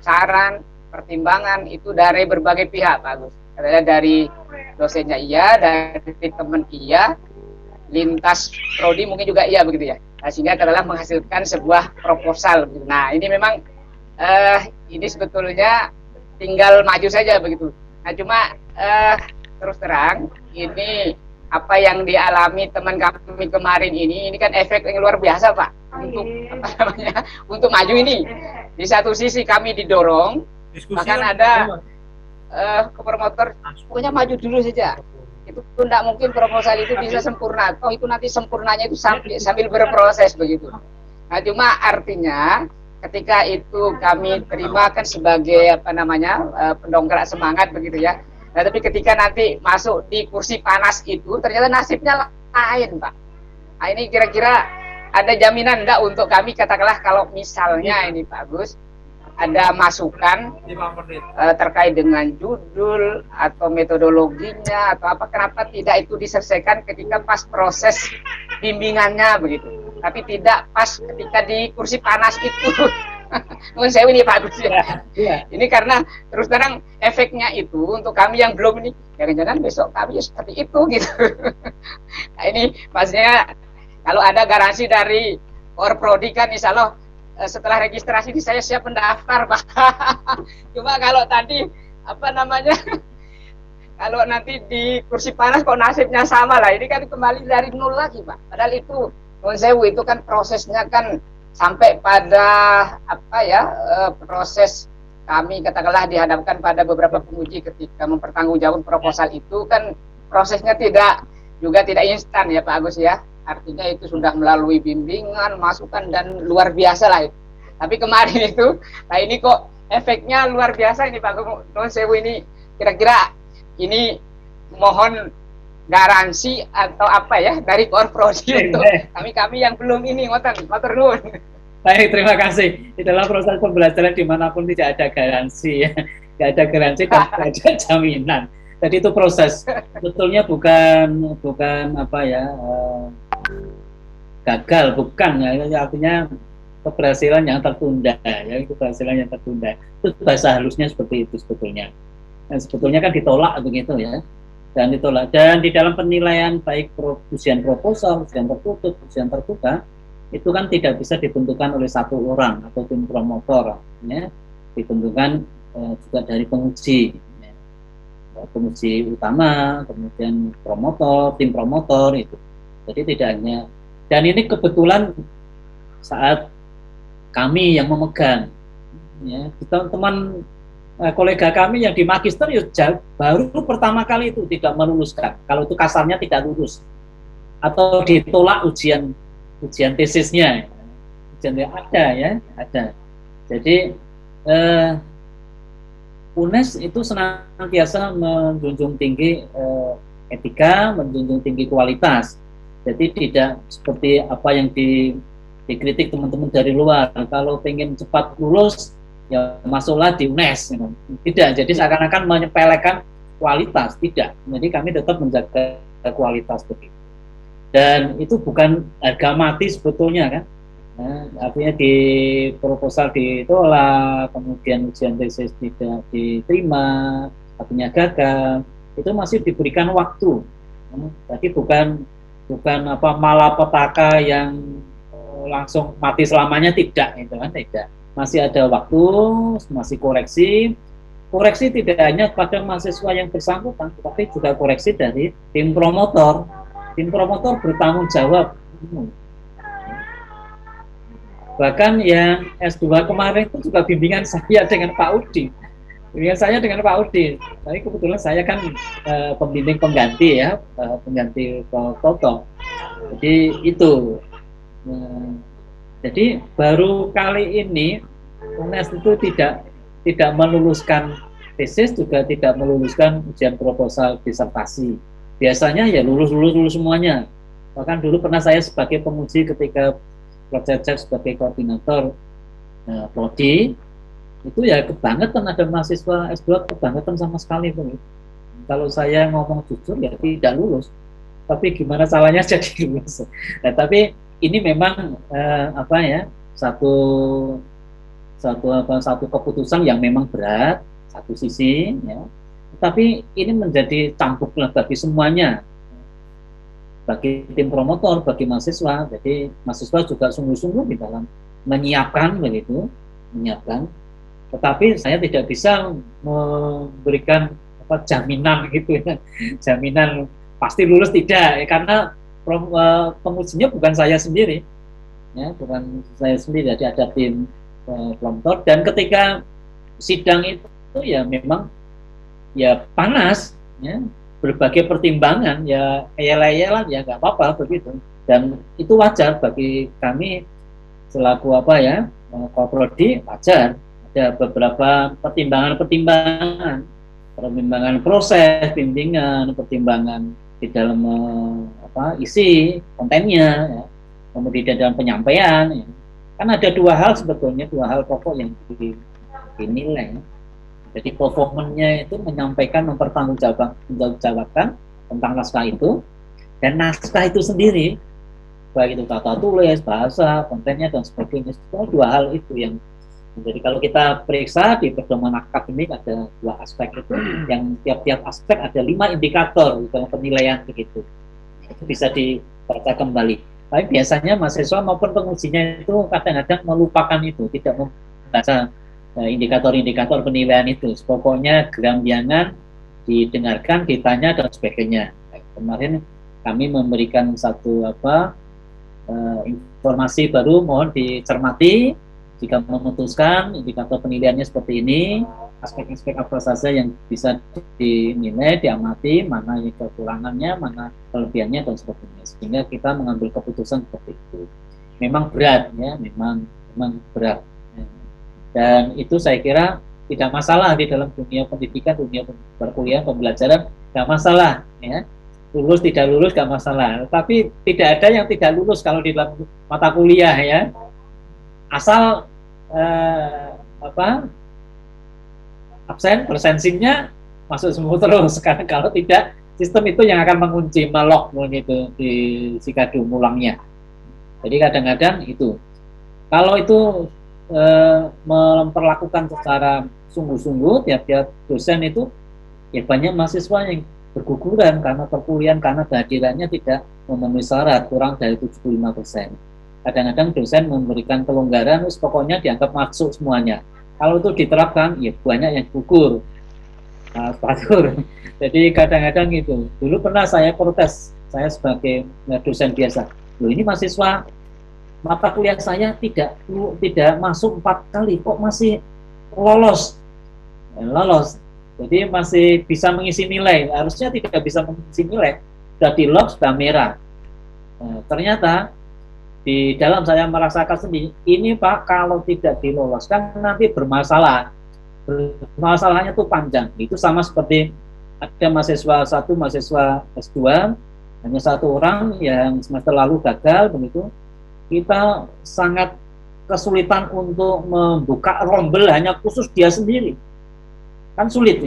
saran, pertimbangan itu dari berbagai pihak Pak Agus. Katanya dari dosennya iya, dari teman iya, lintas prodi mungkin juga iya begitu ya. Nah, sehingga adalah menghasilkan sebuah proposal. Nah, ini memang ini sebetulnya tinggal maju saja begitu. Nah, cuma terus terang ini apa yang dialami teman kami kemarin ini kan efek yang luar biasa Pak untuk untuk maju ini. Di satu sisi kami didorong, bahkan ada ke promotor pokoknya maju dulu saja. itu tidak mungkin proposal itu bisa sempurna. Oh itu nanti sempurnanya itu sambil berproses begitu. Nah cuma artinya ketika itu kami terima kan sebagai apa namanya pendongkrak semangat begitu ya. Nah tapi ketika nanti masuk di kursi panas itu ternyata nasibnya lain Pak. Nah ini kira-kira ada jaminan enggak untuk kami katakanlah kalau misalnya ini Pak Agus ada masukan terkait dengan judul atau metodologinya atau apa, kenapa tidak itu diselesaikan ketika pas proses bimbingannya begitu, tapi tidak pas ketika di kursi panas itu. Mohon saya ini Pak Agus ya. Ini karena terus terang efeknya itu untuk kami yang belum ini, jangan-jangan besok kami ya seperti itu gitu. Nah ini maksudnya kalau ada garansi dari Orprodi kan insya Allah setelah registrasi ini saya siap mendaftar Pak. Cuma kalau tadi apa namanya kalau nanti di kursi panas kok nasibnya sama lah, ini kan kembali dari nol lagi Pak. Padahal itu non sewu itu kan prosesnya kan sampai pada apa ya proses kami katakanlah dihadapkan pada beberapa penguji ketika mempertanggungjawabkan proposal itu kan prosesnya tidak instan ya Pak Agus ya. Artinya itu sudah melalui bimbingan, masukan dan luar biasa lah itu. Tapi kemarin itu, nah ini kok efeknya luar biasa ini Pak Non Sewu ini. Kira-kira ini mohon garansi atau apa ya dari Orprodi untuk kami yang belum ini ngoten nuwun. Baik, terima kasih. Di dalam proses pembelajaran dimanapun tidak ada garansi ya, tidak ada garansi dan tidak ada jaminan. Jadi itu proses. Sebetulnya bukan apa ya gagal, bukan ya, artinya keberhasilan yang tertunda ya, keberhasilan yang tertunda itu bahasa halusnya seperti itu sebetulnya. Nah, sebetulnya kan ditolak begitu ya, dan ditolak. Dan di dalam penilaian baik ujian proposal, ujian tertutup, ujian terbuka itu kan tidak bisa ditentukan oleh satu orang atau tim promotor ya, ditentukan juga dari penguji ya. Penguji utama, kemudian promotor, tim promotor itu. Jadi tidak hanya, dan ini kebetulan saat kami yang memegang ya, teman-teman kolega kami yang di magister ya baru pertama kali itu tidak meluluskan, kalau itu kasarnya tidak lulus atau ditolak ujian tesisnya, ujian ada. Jadi UNES itu senantiasa menjunjung tinggi etika, menjunjung tinggi kualitas. Jadi tidak seperti apa yang dikritik teman-teman dari luar. Kalau pengen cepat lulus, ya masuklah di UNES. Tidak, jadi seakan-akan menyepelekan kualitas. Tidak, jadi kami tetap menjaga kualitas begitu. Dan itu bukan harga mati sebetulnya kan. Nah, artinya di proposal ditolak, kemudian ujian tesis tidak diterima, artinya gagal, itu masih diberikan waktu. Jadi bukan apa malapetaka yang langsung mati selamanya, tidak itu kan, tidak. Masih ada waktu, masih koreksi tidak hanya pada mahasiswa yang bersangkutan, tapi juga koreksi dari tim promotor. Tim promotor bertanggung jawab. Bahkan yang S2 kemarin itu juga bimbingan saya dengan Pak Udi. Tapi kebetulan saya kan pembimbing pengganti ya, pengganti Toto. Jadi itu. Jadi baru kali ini UNES itu tidak meluluskan tesis, juga tidak meluluskan ujian proposal disertasi. Biasanya ya lulus semuanya. Bahkan dulu pernah saya sebagai penguji ketika Project sebagai koordinator prodi, itu ya kebangetan ada mahasiswa S2 kebangetan sama sekali tuh. Kalau saya ngomong jujur ya tidak lulus, tapi gimana salahnya jadi lulus. Nah, tapi ini memang satu keputusan yang memang berat satu sisi ya, tapi ini menjadi cambuk bagi semuanya, bagi tim promotor, bagi mahasiswa. Jadi mahasiswa juga sungguh-sungguh di dalam menyiapkan. Tetapi saya tidak bisa memberikan jaminan gitu ya, jaminan pasti lulus tidak, karena pengujinya bukan saya sendiri, ya, jadi ada tim promotor. Dan ketika sidang itu ya memang ya panas, ya berbagai pertimbangan ya eyel-eyelan ya nggak apa-apa begitu, dan itu wajar bagi kami selaku apa ya Koprodi, wajar ada beberapa pertimbangan proses bimbingan, pertimbangan di dalam isi kontennya ya. Kemudian dalam penyampaian ya. Kan ada dua hal sebetulnya, dua hal pokok yang dinilai. Jadi performanya itu menyampaikan, mempertanggungjawabkan tentang naskah itu, dan naskah itu sendiri, baik itu tata tulis, bahasa, kontennya dan sebagainya. Itu dua hal itu yang jadi kalau kita periksa di pedoman akademik ada dua aspek itu, yang tiap-tiap aspek ada 5 indikator dalam penilaian begitu. Itu bisa dibaca kembali. Tapi biasanya mahasiswa maupun pengujinya itu kadang-kadang melupakan itu, tidak membaca indikator-indikator penilaian itu. Pokoknya gerambianan, didengarkan, ditanya dan sebagainya. Kemarin kami memberikan satu informasi baru, mohon dicermati. Jika memutuskan indikator penilaiannya seperti ini, aspek-aspek apa saja yang bisa dinilai, diamati, mana yang kekurangannya, mana kelebihannya dan sebagainya. Sehingga kita mengambil keputusan seperti itu. Memang berat ya, memang berat. Dan itu saya kira tidak masalah di dalam dunia pendidikan, dunia perkuliahan, pembelajaran, tidak masalah ya. Lulus tidak lulus tidak masalah. Tapi tidak ada yang tidak lulus kalau di dalam mata kuliah ya. Asal absen, presensinya masuk semua terus. Karena kalau tidak, sistem itu yang akan mengunci, melok begitu di sikadu mulangnya. Jadi kadang-kadang itu, kalau itu memperlakukan secara sungguh-sungguh, tiap-tiap dosen itu ya banyak mahasiswa yang berguguran karena perkuliahan, karena kehadirannya tidak memenuhi syarat, kurang dari 75%. Kadang-kadang dosen memberikan kelonggaran, pokoknya dianggap masuk semuanya. Kalau itu diterapkan, ya banyak yang gugur. Jadi kadang-kadang gitu. Dulu pernah saya protes, saya sebagai dosen biasa. Loh ini mahasiswa mata kuliah saya tidak masuk 4 kali, kok masih lolos? Lolos. Jadi masih bisa mengisi nilai. Harusnya tidak bisa mengisi nilai. Sudah di lock, sudah merah. Ternyata di dalam saya merasakan sendiri, ini Pak kalau tidak diloloskan nanti bermasalah. Masalahnya tuh panjang. Itu sama seperti ada mahasiswa satu, mahasiswa S2, hanya 1 orang yang semester lalu gagal begitu. Kita sangat kesulitan untuk membuka rombel hanya khusus dia sendiri. Kan sulit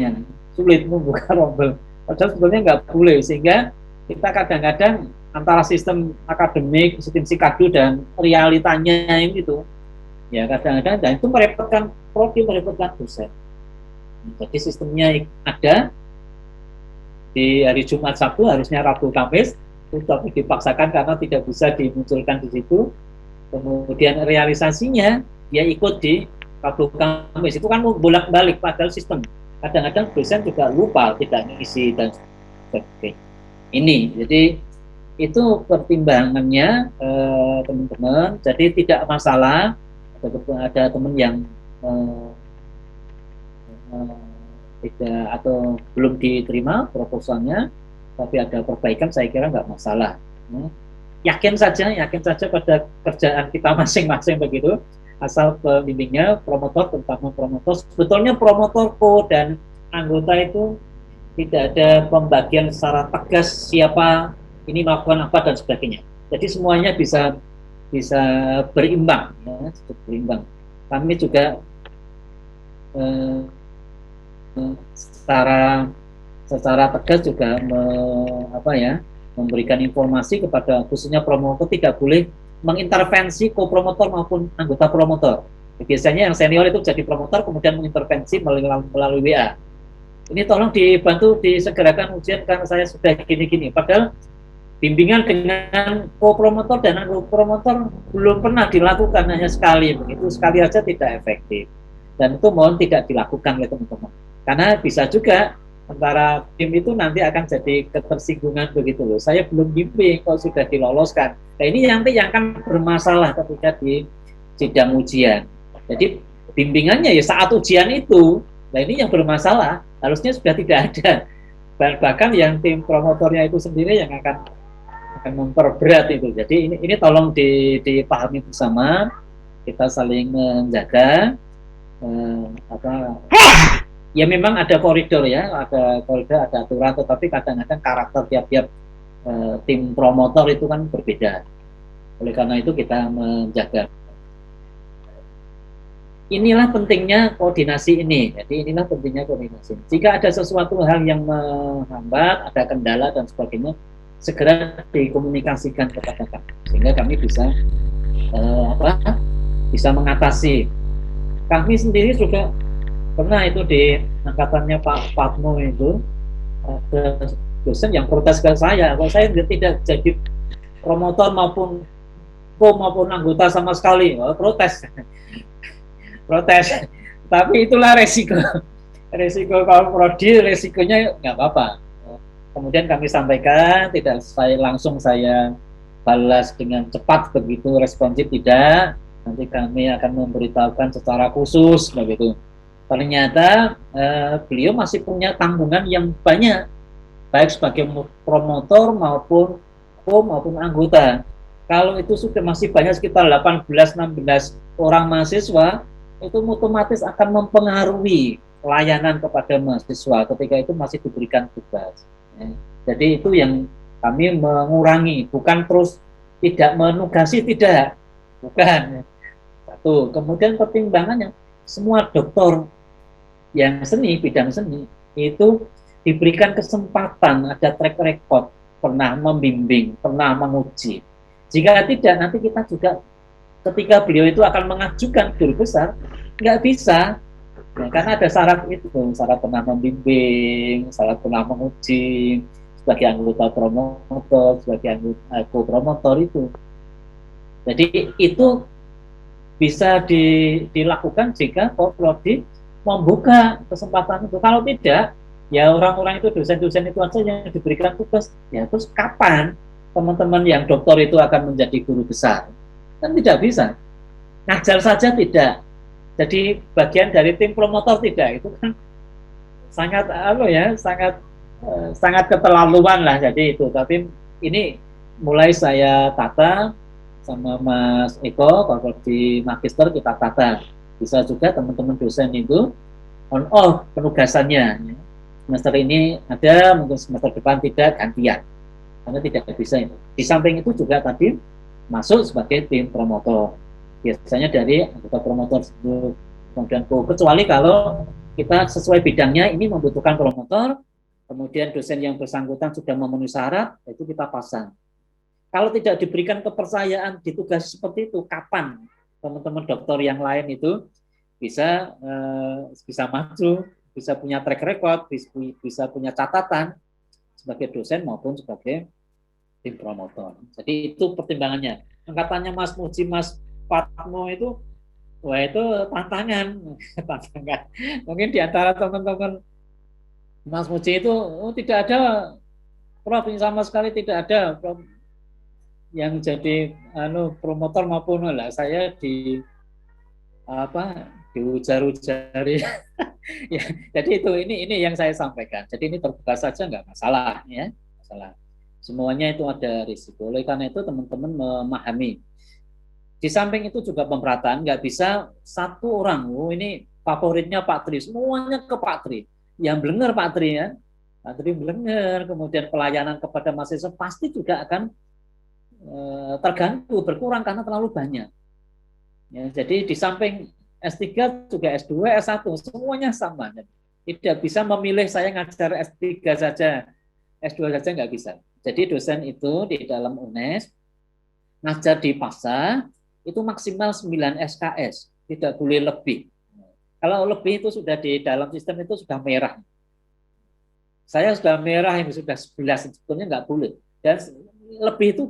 membuka rombel. Padahal sebetulnya nggak boleh, sehingga kita kadang-kadang antara sistem akademik, sistem sikadu dan realitanya itu ya kadang-kadang, dan itu merepotkan prodi, merepotkan dosen. Jadi sistemnya ada di hari Jumat Sabtu, harusnya Rabu Kamis, tapi dipaksakan karena tidak bisa dimunculkan di situ. Kemudian realisasinya dia ikut di Rabu Kamis, itu kan bolak-balik, padahal sistem. Kadang-kadang dosen juga lupa, tidak ngisi dan sebagainya. Ini jadi itu pertimbangannya teman-teman. Jadi tidak masalah ada teman yang tidak atau belum diterima proposalnya, tapi ada perbaikan, saya kira nggak masalah. Yakin saja pada kerjaan kita masing-masing begitu. Asal pembimbingnya, promotor, terutama promotor, sebetulnya promotor dan anggota itu tidak ada pembagian secara tegas siapa ini melakukan apa dan sebagainya. Jadi semuanya bisa berimbang, ya, berimbang. Kami juga secara tegas juga memberikan informasi kepada khususnya promotor, tidak boleh mengintervensi kopromotor maupun anggota promotor. Biasanya yang senior itu jadi promotor kemudian mengintervensi melalui WA. Ini tolong dibantu disegerakan ujian karena saya sudah gini-gini. Padahal bimbingan dengan kopromotor dan anggota promotor belum pernah dilakukan, hanya sekali. Begitu sekali aja tidak efektif. Dan itu mohon tidak dilakukan oleh teman-teman. Karena bisa juga antara tim itu nanti akan jadi ketersinggungan begitu loh. Saya belum bimbing kok sudah diloloskan. Nah ini nanti yang akan bermasalah ketika di sidang ujian. Jadi bimbingannya ya saat ujian itu. Nah ini yang bermasalah. Harusnya sudah tidak ada. bahkan yang tim promotornya itu sendiri yang akan memperberat itu. Jadi ini tolong dipahami bersama, kita saling menjaga ya memang ada koridor ya, ada koridor, ada aturan, tetapi kadang-kadang karakter tiap-tiap tim promotor itu kan berbeda. Oleh karena itu kita menjaga. Inilah pentingnya koordinasi ini. Jadi inilah pentingnya koordinasi. Jika ada sesuatu hal yang menghambat, ada kendala dan sebagainya, segera dikomunikasikan kepada kami sehingga kami bisa bisa mengatasi. Kami sendiri juga pernah itu di angkatannya Pak Patmo itu ada dosen yang protes ke saya kalau saya tidak jadi promotor maupun anggota sama sekali. Protes tapi itulah resiko kalau prodi, resikonya nggak apa-apa. Kemudian kami sampaikan, tidak langsung saya balas dengan cepat begitu responsif, tidak, nanti kami akan memberitahukan secara khusus begitu. Ternyata beliau masih punya tanggungan yang banyak, baik sebagai promotor maupun anggota. Kalau itu sudah masih banyak sekitar 18-16 orang mahasiswa, itu otomatis akan mempengaruhi layanan kepada mahasiswa ketika itu masih diberikan tugas. Jadi itu yang kami mengurangi, bukan terus tidak menugasi, tidak, bukan. Satu. Kemudian pertimbangannya, semua doktor yang seni, bidang seni, itu diberikan kesempatan, ada track record, pernah membimbing, pernah menguji. Jika tidak, nanti kita juga ketika beliau itu akan mengajukan guru besar, nggak bisa, ya, karena ada syarat itu, syarat pernah membimbing, syarat pernah menguji, sebagai anggota promotor, sebagai anggota co-promotor itu. Jadi itu bisa dilakukan jika prodi membuka kesempatan itu. Kalau tidak, ya orang-orang itu, dosen-dosen itu aja yang diberikan tugas, ya terus kapan teman-teman yang doktor itu akan menjadi guru besar? Kan tidak bisa. Ngajar saja tidak. Jadi bagian dari tim promotor tidak. Itu kan sangat sangat keterlaluan lah. Jadi itu. Tapi ini mulai saya tata sama Mas Eko, kalau di magister kita tata. Bisa juga teman-teman dosen itu on off penugasannya. Semester ini ada, mungkin semester depan tidak, gantian. Karena tidak bisa itu. Di samping itu juga tadi masuk sebagai tim promotor, biasanya dari anggota promotor kemudian kecuali kalau kita sesuai bidangnya ini membutuhkan promotor, kemudian dosen yang bersangkutan sudah memenuhi syarat, itu kita pasang. Kalau tidak diberikan kepercayaan ditugasi seperti itu, kapan teman-teman dokter yang lain itu bisa maju, bisa punya track record, bisa punya catatan sebagai dosen maupun sebagai tim promotor. Jadi itu pertimbangannya. Angkatannya Mas Muji, Mas Patmo itu, wah itu tantangan. Mungkin di antara teman-teman Mas Muji itu tidak ada prof sama sekali, tidak ada prof yang jadi promotor maupun lah. Saya diujar-ujari. Ya, jadi itu ini yang saya sampaikan. Jadi ini terbuka saja nggak masalah ya, masalah. Semuanya itu ada risiko. Oleh karena itu teman-teman memahami. Di samping itu juga pemerataan, nggak bisa satu orang, ini favoritnya Pak Tri, semuanya ke Pak Tri. Yang blenger Pak Tri ya, Pak Tri blenger, kemudian pelayanan kepada mahasiswa pasti juga akan terganggu, berkurang karena terlalu banyak. Ya, jadi di samping S3 juga S2, S1, semuanya sama. Tidak bisa memilih saya ngajar S3 saja, S2 saja nggak bisa. Jadi dosen itu di dalam UNES ngajar di PASA itu maksimal 9 SKS, tidak boleh lebih. Kalau lebih itu sudah di dalam sistem itu sudah merah. Saya sudah merah, ini sudah 11, sebetulnya nggak boleh. Dan lebih itu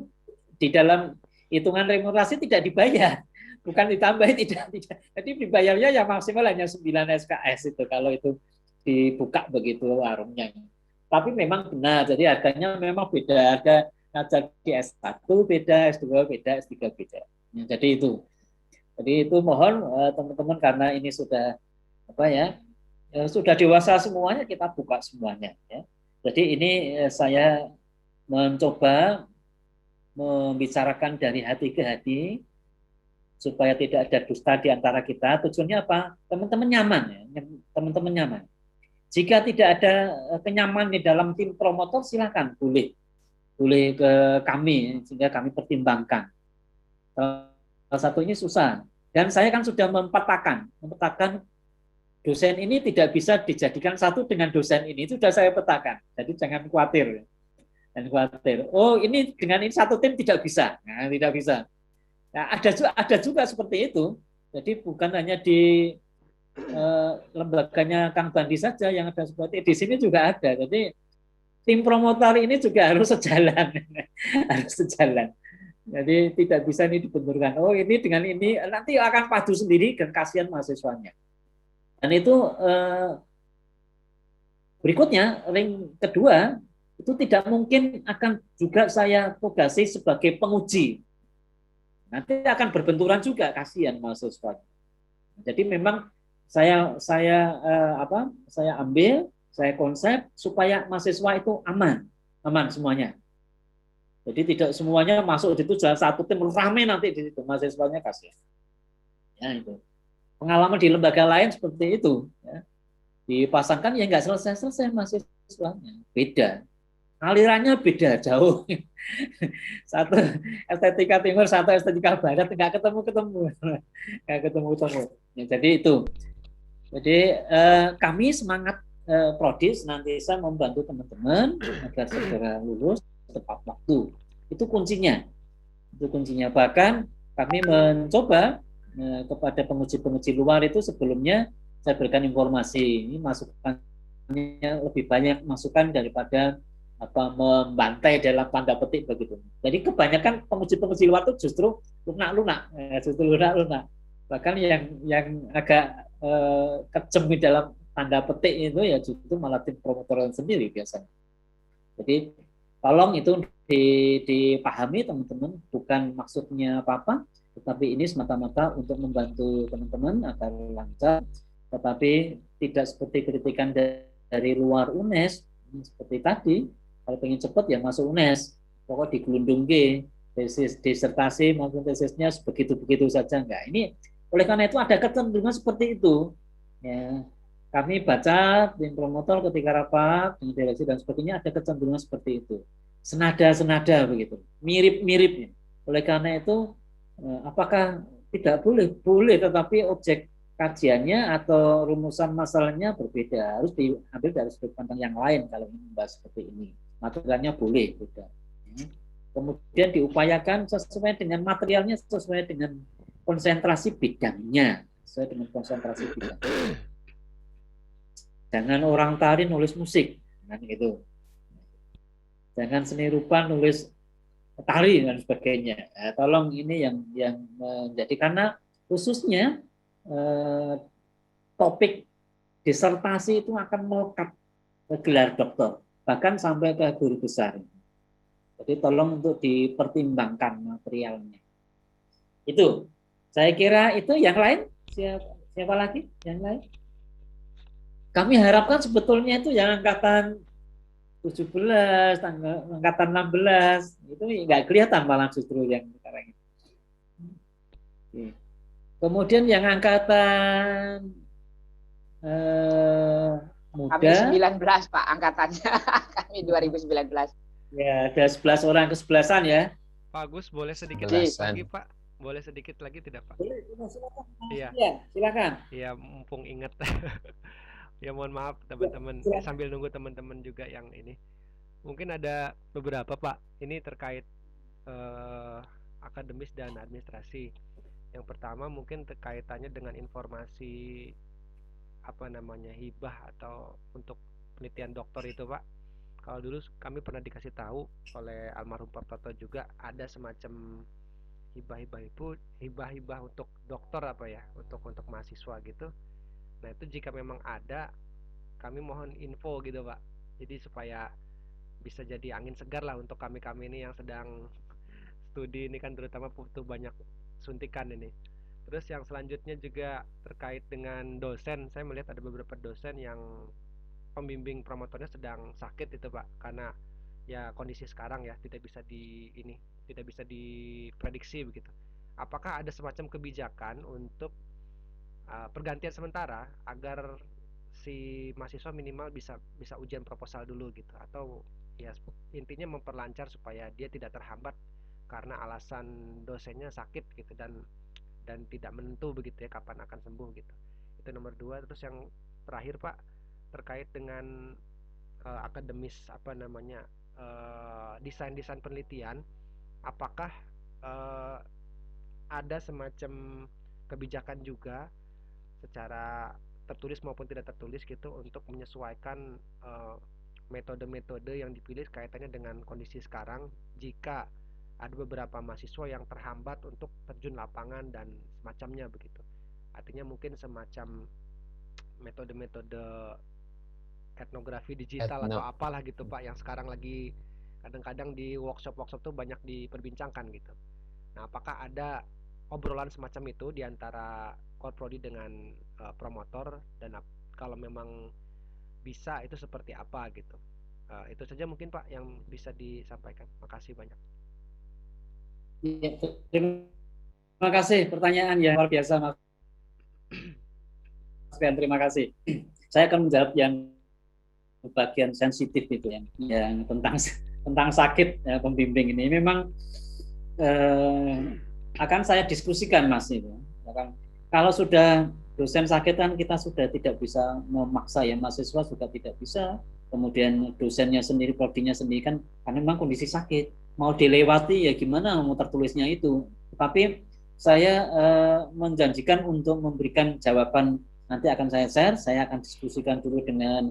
di dalam hitungan remunerasi tidak dibayar, bukan ditambah, tidak. Jadi dibayarnya ya maksimal hanya 9 SKS itu kalau itu dibuka begitu warungnya. Tapi memang benar, jadi harganya memang beda, harga ngajar di S1 beda, S2 beda, S3 beda. Ya, jadi itu mohon teman-teman, karena ini sudah sudah dewasa semuanya, kita buka semuanya ya. Jadi ini saya mencoba membicarakan dari hati ke hati supaya tidak ada dusta di antara kita. Tujuannya apa? Teman-teman nyaman ya, teman-teman nyaman. Jika tidak ada kenyamanan di dalam tim promotor, silakan boleh ke kami sehingga kami pertimbangkan. Salah satunya susah. Dan saya kan sudah memetakan dosen ini tidak bisa dijadikan satu dengan dosen ini, sudah saya petakan. Jadi jangan khawatir. Dan khawatir. Oh, ini dengan ini satu tim tidak bisa. Nah, tidak bisa. Nah, ada juga seperti itu. Jadi bukan hanya di lembaganya Kang Bandi saja yang ada seperti itu. Di sini juga ada. Jadi tim promotor ini juga harus sejalan. Harus sejalan. Jadi tidak bisa ini dibenturkan. Oh, ini dengan ini nanti akan padu sendiri dan kasihan mahasiswanya. Dan itu berikutnya, ring kedua, itu tidak mungkin akan juga saya tugasi sebagai penguji. Nanti akan berbenturan juga, kasihan mahasiswanya. Jadi memang saya ambil, saya konsep supaya mahasiswa itu aman semuanya. Jadi tidak semuanya masuk di situ jalan satu tim rame nanti di situ mahasiswanya kasihan. Ya itu. Pengalaman di lembaga lain seperti itu. Ya. Dipasangkan ya nggak selesai mahasiswanya. Beda. Alirannya beda jauh. Satu estetika timur, satu estetika barat nggak ketemu. Nggak ketemu. Ya, jadi itu. Jadi kami semangat Prodi senantiasa membantu teman-teman agar segera lulus tepat waktu. Itu kuncinya. Bahkan kami mencoba kepada penguji-penguji luar itu sebelumnya saya berikan informasi. Ini masukannya lebih banyak masukan daripada membantai dalam tanda petik begitu. Jadi kebanyakan penguji-penguji luar itu justru lunak-lunak. Bahkan yang agak kejem di dalam tanda petik itu ya justru malah tim promotor sendiri biasanya. Jadi tolong itu dipahami teman-teman, bukan maksudnya apa-apa, tetapi ini semata-mata untuk membantu teman-teman agar lancar, tetapi tidak seperti kritikan dari luar UNES, seperti tadi, kalau pengen cepat ya masuk UNES, pokok digelundung tesis, disertasi maupun tesisnya begitu-begitu saja, enggak. Ini oleh karena itu ada kecenderungan seperti itu. Ya. Kami baca tim promotor ketika rapat dengan direksi dan sebagainya ada kecenderungan seperti itu, senada begitu, mirip-miripnya. Oleh karena itu, apakah tidak boleh, tetapi objek kajiannya atau rumusan masalahnya berbeda, harus diambil dari sudut pandang yang lain kalau ingin membahas seperti ini. Materialnya boleh beda. Kemudian diupayakan sesuai dengan materialnya, sesuai dengan konsentrasi bidangnya, Jangan orang tari nulis musik, kan gitu. Jangan seni rupa nulis tari dan sebagainya. Tolong ini yang menjadi, karena khususnya topik disertasi itu akan melekat ke gelar doktor, bahkan sampai ke guru besar. Jadi tolong untuk dipertimbangkan materialnya. Itu, saya kira itu. Yang lain, siapa lagi? Yang lain? Kami harapkan sebetulnya itu yang angkatan 17, angkatan 16, itu nggak kelihatan malah justru yang sekarang ini. Kemudian yang angkatan muda. Kami 19 Pak angkatannya, kami 2019. Ya, ada 11 orang ke-11-an ya. Pak Agus, boleh sedikit lagi Pak? Boleh sedikit lagi tidak Pak? Boleh, silakan. Iya. Silakan. Iya, mumpung ingat. Ya mohon maaf teman-teman, sambil nunggu teman-teman juga yang ini. Mungkin ada beberapa Pak, ini terkait akademis dan administrasi. Yang pertama mungkin kaitannya dengan informasi hibah atau untuk penelitian doktor itu Pak. Kalau dulu kami pernah dikasih tahu oleh almarhum Pak Toto juga ada semacam hibah untuk dokter untuk mahasiswa gitu. Nah itu jika memang ada, kami mohon info gitu Pak. Jadi supaya bisa jadi angin segar lah untuk kami ini yang sedang studi ini kan, terutama butuh banyak suntikan ini. Terus yang selanjutnya juga terkait dengan dosen, saya melihat ada beberapa dosen yang pembimbing promotornya sedang sakit itu Pak, karena ya kondisi sekarang ya tidak bisa diprediksi begitu. Apakah ada semacam kebijakan untuk pergantian sementara agar si mahasiswa minimal bisa ujian proposal dulu gitu, atau ya intinya memperlancar supaya dia tidak terhambat karena alasan dosennya sakit gitu dan tidak menentu begitu ya kapan akan sembuh gitu. Itu nomor 2. Terus yang terakhir Pak, terkait dengan akademis desain penelitian, apakah ada semacam kebijakan juga secara tertulis maupun tidak tertulis gitu untuk menyesuaikan metode-metode yang dipilih kaitannya dengan kondisi sekarang, jika ada beberapa mahasiswa yang terhambat untuk terjun lapangan dan semacamnya begitu. Artinya mungkin semacam metode-metode etnografi digital atau apalah gitu Pak, yang sekarang lagi kadang-kadang di workshop tuh banyak diperbincangkan gitu. Nah, apakah ada obrolan semacam itu di antara Korprodi dengan promotor, dan kalau memang bisa itu seperti apa gitu? Itu saja mungkin Pak yang bisa disampaikan. Makasih banyak. Ya, terima kasih, pertanyaan yang luar biasa Mas Ben, terima kasih. Saya akan menjawab yang bagian sensitif itu yang tentang sakit ya, pembimbing ini memang akan saya diskusikan Mas itu. Kalau sudah dosen sakit kan kita sudah tidak bisa memaksa ya, mahasiswa juga tidak bisa, kemudian dosennya sendiri, prodinya sendiri kan karena memang kondisi sakit, mau dilewati ya gimana mau tertulisnya itu. Tapi saya menjanjikan untuk memberikan jawaban, nanti akan saya share, saya akan diskusikan dulu dengan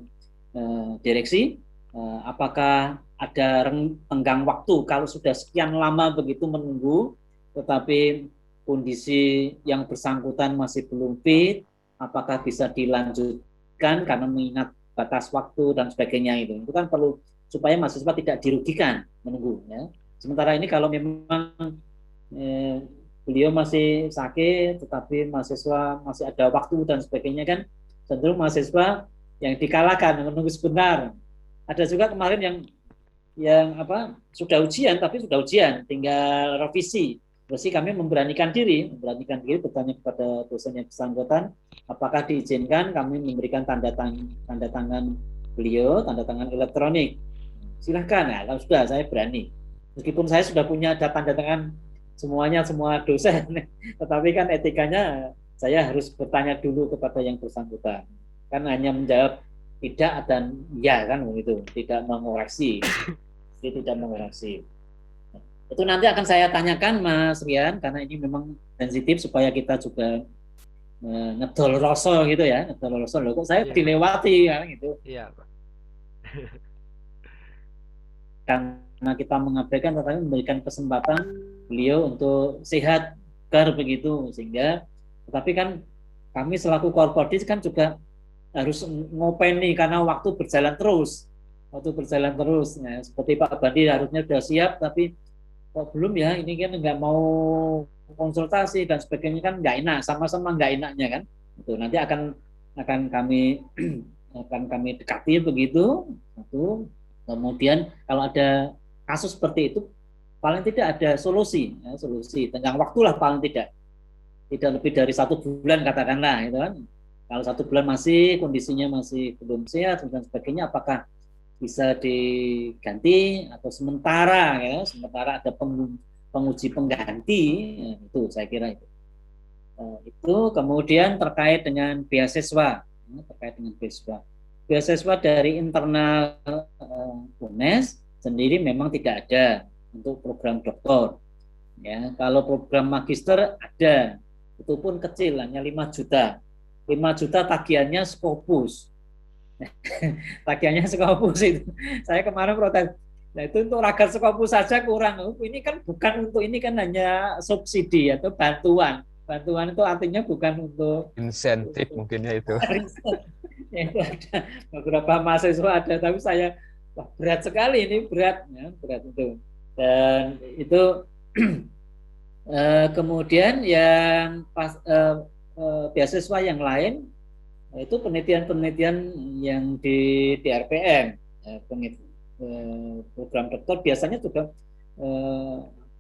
direksi, apakah ada tenggang waktu kalau sudah sekian lama begitu menunggu tetapi kondisi yang bersangkutan masih belum fit, apakah bisa dilanjutkan karena mengingat batas waktu dan sebagainya. Itu kan perlu supaya mahasiswa tidak dirugikan menunggu ya. Sementara ini kalau memang beliau masih sakit tetapi mahasiswa masih ada waktu dan sebagainya, kan cenderung mahasiswa yang dikalahkan menunggu sebentar. Ada juga kemarin yang sudah ujian tapi sudah ujian tinggal revisi. Terus kami memberanikan diri bertanya kepada dosen yang bersangkutan apakah diizinkan kami memberikan tanda tangan beliau, tanda tangan elektronik. Silahkan, ya, kalau sudah saya berani. Meskipun saya sudah punya tanda tangan semua dosen, tetapi kan etikanya saya harus bertanya dulu kepada yang bersangkutan. Kan hanya menjawab tidak dan ya kan begitu, tidak mengoreksi. Tidak mengoreksi. Itu nanti akan saya tanyakan Mas Rian, karena ini memang sensitif supaya kita juga ngedol rasa gitu ya, ngedol rasa loh kok saya dilewati kan gitu. Iya, Pak. Karena kita mengabaikan tetapi memberikan kesempatan beliau untuk sehat begitu, sehingga tetapi kan kami selaku Korpodis kan juga harus ngopeni karena waktu berjalan terus. Ya, seperti Pak Bandi harusnya sudah siap tapi kok belum ya, ini kan nggak mau konsultasi dan sebagainya, kan nggak enak, sama-sama nggak enaknya kan. Itu nanti akan kami dekati begitu. Kemudian kalau ada kasus seperti itu paling tidak ada solusi tenggang waktu lah, paling tidak lebih dari 1 bulan katakanlah itu kan. Kalau 1 bulan masih kondisinya masih belum sehat dan sebagainya, apakah bisa diganti atau sementara ada penguji pengganti, itu saya kira itu. Itu kemudian terkait dengan beasiswa, beasiswa dari internal UNES sendiri memang tidak ada untuk program doktor. Ya, kalau program magister ada, itu pun kecil, hanya 5 juta. 5 juta tagihannya Scopus. Tagihannya Scopus itu. Saya kemarin protes. Nah, itu untuk ragat Scopus saja kurang. Ini kan bukan untuk, ini kan hanya subsidi atau bantuan. Bantuan itu artinya bukan untuk insentif mungkinnya itu. Ya, itu ada beberapa mahasiswa ada, tapi saya berat sekali ini, berat itu. Dan itu kemudian yang beasiswa yang lain itu penelitian-penelitian yang di DRPM, program doktor biasanya juga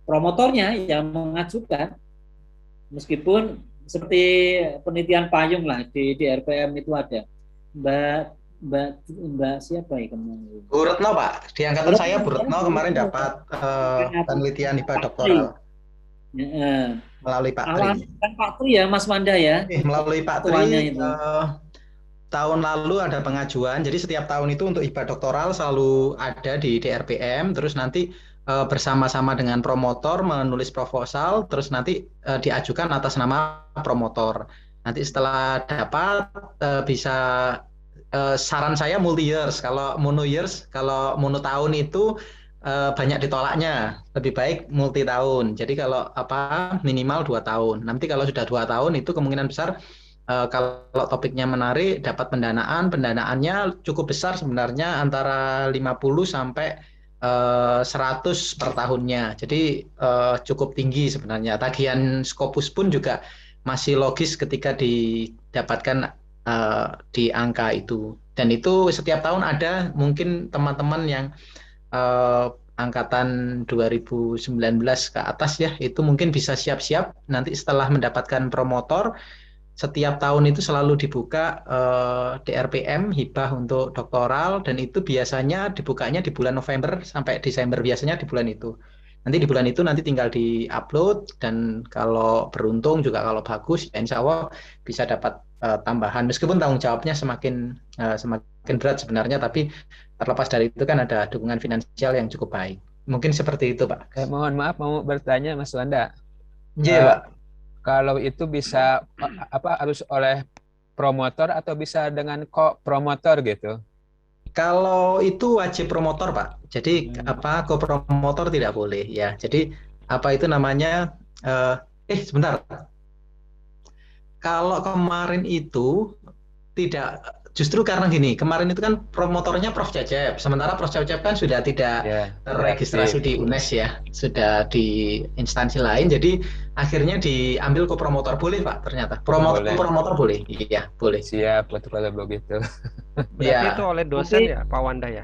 promotornya yang mengajukan, meskipun seperti penelitian payung lah di DRPM itu ada. Mbak siapa ya kemarin? Bu Retno Pak, di angkatan saya Bu Retno kemarin dapat penelitian hibah doktoral melalui Pak Tri. Kan Pak Tri ya, Mas Wanda ya? Melalui Pak Tri, tahun lalu ada pengajuan, jadi setiap tahun itu untuk hibah doktoral selalu ada di DRPM, terus nanti bersama-sama dengan promotor menulis proposal, terus nanti diajukan atas nama promotor. Nanti setelah dapat bisa saran saya multi years, kalau mono tahun itu banyak ditolaknya, lebih baik multi tahun. Jadi kalau minimal 2 tahun. Nanti kalau sudah 2 tahun itu kemungkinan besar kalau topiknya menarik dapat pendanaannya cukup besar sebenarnya, antara 50 sampai 100 per tahunnya. Jadi cukup tinggi sebenarnya. Tagihan Scopus pun juga masih logis ketika didapatkan di angka itu. Dan itu setiap tahun ada, mungkin teman-teman yang angkatan 2019 ke atas ya, itu mungkin bisa siap-siap nanti setelah mendapatkan promotor. Setiap tahun itu selalu dibuka DRPM hibah untuk doktoral, dan itu biasanya dibukanya di bulan November sampai Desember, biasanya di bulan itu. Nanti di bulan itu nanti tinggal di-upload, dan kalau beruntung juga kalau bagus ya insya Allah bisa dapat tambahan, meskipun tanggung jawabnya semakin berat sebenarnya, tapi terlepas dari itu kan ada dukungan finansial yang cukup baik. Mungkin seperti itu Pak. Mohon maaf mau bertanya Mas Wanda. Iya Pak. Kalau itu bisa harus oleh promotor atau bisa dengan co-promotor gitu? Kalau itu wajib promotor Pak. Jadi co-promotor tidak boleh ya. Jadi itu namanya sebentar. Kalau kemarin itu tidak, justru karena gini, kemarin itu kan promotornya Prof Cecep, sementara Prof Cecep kan sudah tidak terregistrasi di UNES ya, sudah di instansi lain, jadi akhirnya diambil co-promotor. Boleh Pak, ternyata promotor boleh. Iya boleh. Siap, betul kalau begitu. Berarti itu oleh dosen ya Pak Wanda ya,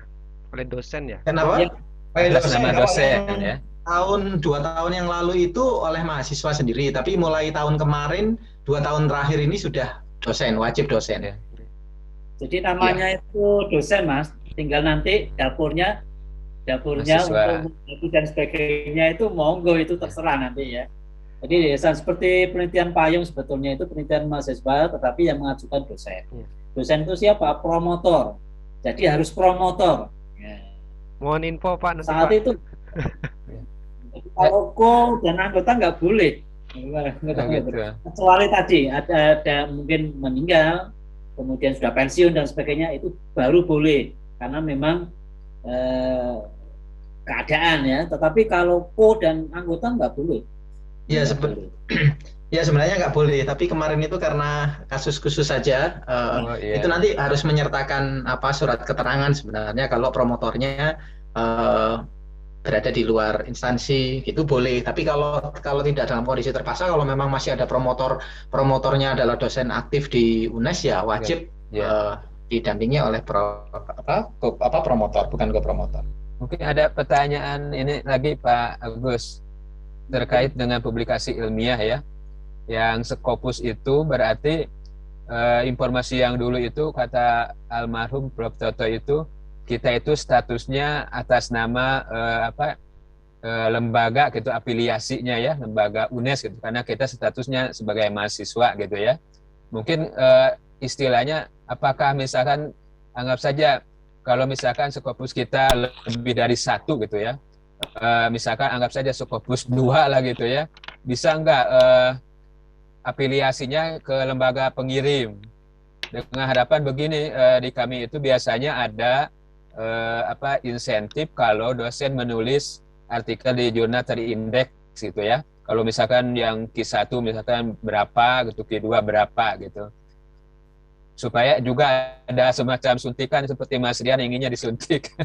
oleh dosen ya? Kenapa? Nama dosen ya. Tahun 2 tahun yang lalu itu oleh mahasiswa sendiri, tapi mulai tahun kemarin 2 tahun terakhir ini sudah dosen, wajib dosen ya. Jadi namanya itu dosen Mas, tinggal nanti dapurnya mahasiswa. untuk dan sebagainya itu monggo, itu terserah nanti ya. Jadi seperti penelitian payung sebetulnya itu penelitian mahasiswa, tetapi yang mengajukan dosen. Dosen itu siapa? Promotor. Jadi harus promotor. Ya. Mohon info Pak nanti saat Pak. itu. Kalau co dan anggota nggak boleh. Gitu. Kecuali tadi ada mungkin meninggal, kemudian sudah pensiun dan sebagainya, itu baru boleh karena memang keadaan ya. Tetapi kalau co dan anggota nggak boleh. Ya sebenarnya nggak boleh, tapi kemarin itu karena kasus khusus saja, itu nanti harus menyertakan surat keterangan sebenarnya kalau promotornya berada di luar instansi, gitu boleh. Tapi kalau tidak dalam kondisi terpaksa, kalau memang masih ada promotornya adalah dosen aktif di UNES ya wajib didampingi oleh promotor, bukan co-promotor. Mungkin ada pertanyaan ini lagi Pak Agus terkait dengan publikasi ilmiah ya, yang Scopus itu berarti informasi yang dulu itu kata almarhum Prof Toto itu, kita itu statusnya atas nama lembaga gitu, afiliasinya ya, lembaga UNES gitu, karena kita statusnya sebagai mahasiswa gitu ya. Mungkin istilahnya apakah misalkan anggap saja kalau misalkan Scopus kita lebih dari 1 gitu ya, misalkan anggap saja Scopus 2 lah gitu ya, bisa enggak afiliasinya ke lembaga pengirim, dengan harapan begini, di kami itu biasanya ada insentif kalau dosen menulis artikel di jurnal terindeks gitu ya. Kalau misalkan yang Q1 misalkan berapa gitu, Q2 berapa gitu. Supaya juga ada semacam suntikan seperti Mas Rian inginnya disuntik.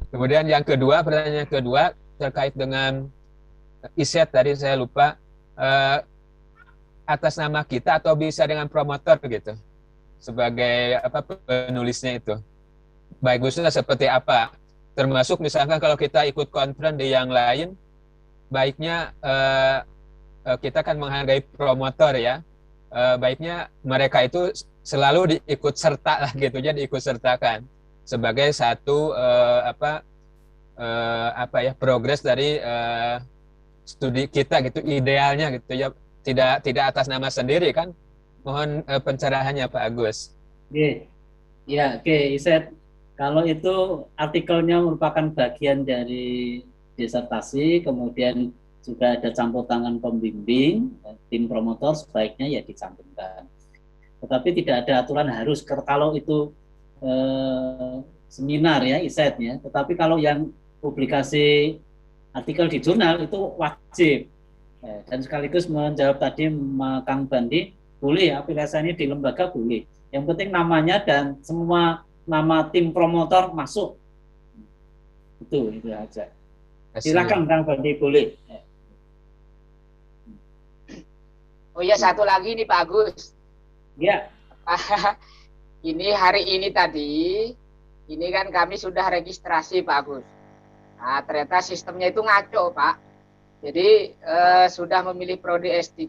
Kemudian yang kedua, pertanyaan kedua terkait dengan iset tadi saya lupa, atas nama kita atau bisa dengan promotor gitu. sebagai apa penulisnya itu. Bagusnya seperti apa? Termasuk misalkan kalau kita ikut konferensi di yang lain, baiknya kita kan menghargai promotor ya. Baiknya mereka itu selalu diikut serta lah gitu, jadi ikut sertakan sebagai satu apa ya progres dari studi kita gitu, idealnya gitu ya, tidak atas nama sendiri kan. Mohon pencerahannya Pak Agus. Oke, ya oke, Iset. Kalau itu artikelnya merupakan bagian dari disertasi, kemudian juga ada campur tangan pembimbing, tim promotor sebaiknya ya dicantumkan. Tetapi tidak ada aturan harus kalau itu seminar ya, Iset ya. Tetapi kalau yang publikasi artikel di jurnal itu wajib. Dan sekaligus menjawab tadi Kang Bandi, boleh aplikasi di lembaga boleh. Yang penting namanya dan semua nama tim promotor masuk. Itu aja. Silakan Kang Bandi, boleh. Oh ya, satu lagi nih Pak Agus. Ya. Ini hari ini tadi, ini kan kami sudah registrasi Pak Agus. Nah, ternyata sistemnya itu ngaco Pak. Jadi sudah memilih prodi S3,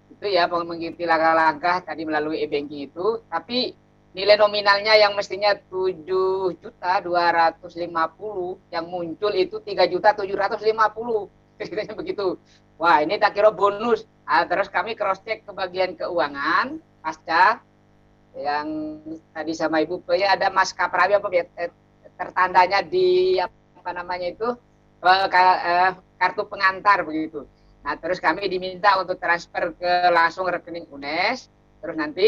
itu ya mengikuti langkah-langkah tadi melalui e-banking itu, tapi nilai nominalnya yang mestinya 7.250.000 yang muncul itu 3.750.000. Ceritanya begitu. Wah, ini tak kira bonus. Terus kami cross check ke bagian keuangan pasca yang tadi sama Ibu ya, ada Mas Kaprawi apa tertandanya di apa namanya itu kartu pengantar begitu. Nah, terus kami diminta untuk transfer ke langsung rekening UNES. Terus nanti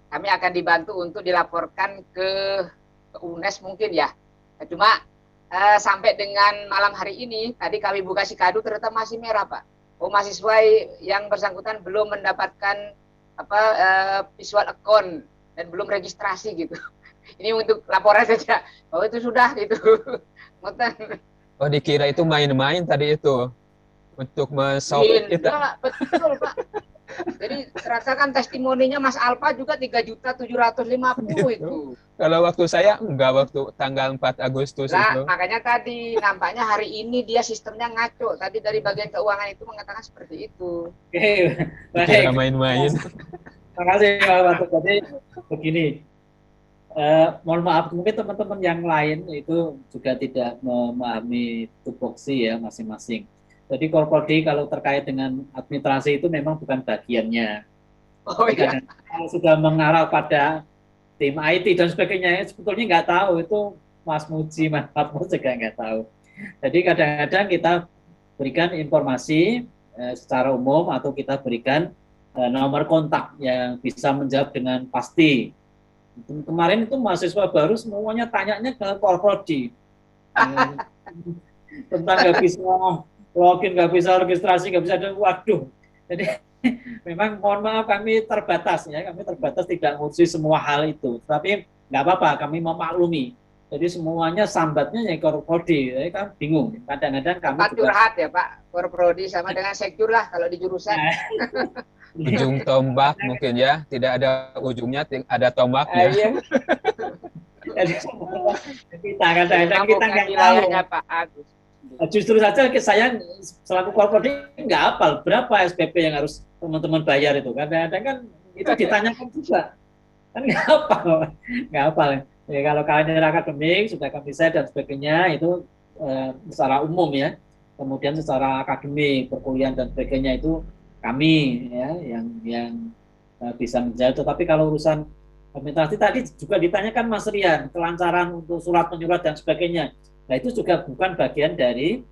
kami akan dibantu untuk dilaporkan ke UNES mungkin ya. Cuma sampai dengan malam hari ini, tadi kami buka Sikadu ternyata masih merah Pak. Mahasiswa yang bersangkutan belum mendapatkan visual account dan belum registrasi gitu. Ini untuk laporan saja. Oh itu sudah gitu. Oh dikira itu main-main tadi itu untuk men-solve itu. Betul Pak. Jadi ternyata kan testimoninya Mas Alfa juga 3.750.000 itu. Kalau waktu saya enggak, waktu tanggal 4 Agustus nah, itu. Makanya tadi nampaknya hari ini dia sistemnya ngaco. Tadi dari bagian keuangan itu mengatakan seperti itu. Oke, baik. Main-main. Terima kasih Pak Batu. Jadi begini, mohon maaf mungkin teman-teman yang lain itu juga tidak memahami tupoksi ya masing-masing. Jadi Korprodi kalau terkait dengan administrasi itu memang bukan bagiannya. Oh iya. Kalau sudah mengarah pada tim IT dan sebagainya, sebetulnya nggak tahu itu Mas Muji, Mas Fatmo juga nggak tahu. Jadi kadang-kadang kita berikan informasi secara umum atau kita berikan nomor kontak yang bisa menjawab dengan pasti. Kemarin itu mahasiswa baru semuanya tanyanya ke Korprodi tentang nggak bisa login, nggak bisa registrasi, nggak bisa, waduh. Jadi memang mohon maaf kami terbatas ya, kami terbatas tidak ngurusi semua hal itu. Tapi nggak apa-apa, kami memaklumi. Jadi semuanya sambatnya ya Korprodi, ya kan bingung. Kadang-kadang kami tempat curhat ya Pak, Korprodi sama dengan sekjur lah kalau di jurusan. Ujung tombak mungkin ya, tidak ada ujungnya, ada tombaknya. Iya. Kita kadang-kadang kita nggak tahu Pak Agus. Justru saja saya selaku Korprodi nggak hafal berapa SPP yang harus teman-teman bayar itu. Kadang-kadang kan itu ditanyakan juga, kan nggak hafal. Ya, kalau kalian akademik sudah kami set dan sebagainya itu secara umum ya. Kemudian secara akademik perkuliahan dan sebagainya itu kami ya yang bisa menjawab. Tetapi kalau urusan administrasi tadi juga ditanyakan Mas Rian, kelancaran untuk surat menyurat dan sebagainya. Nah itu juga bukan bagian dari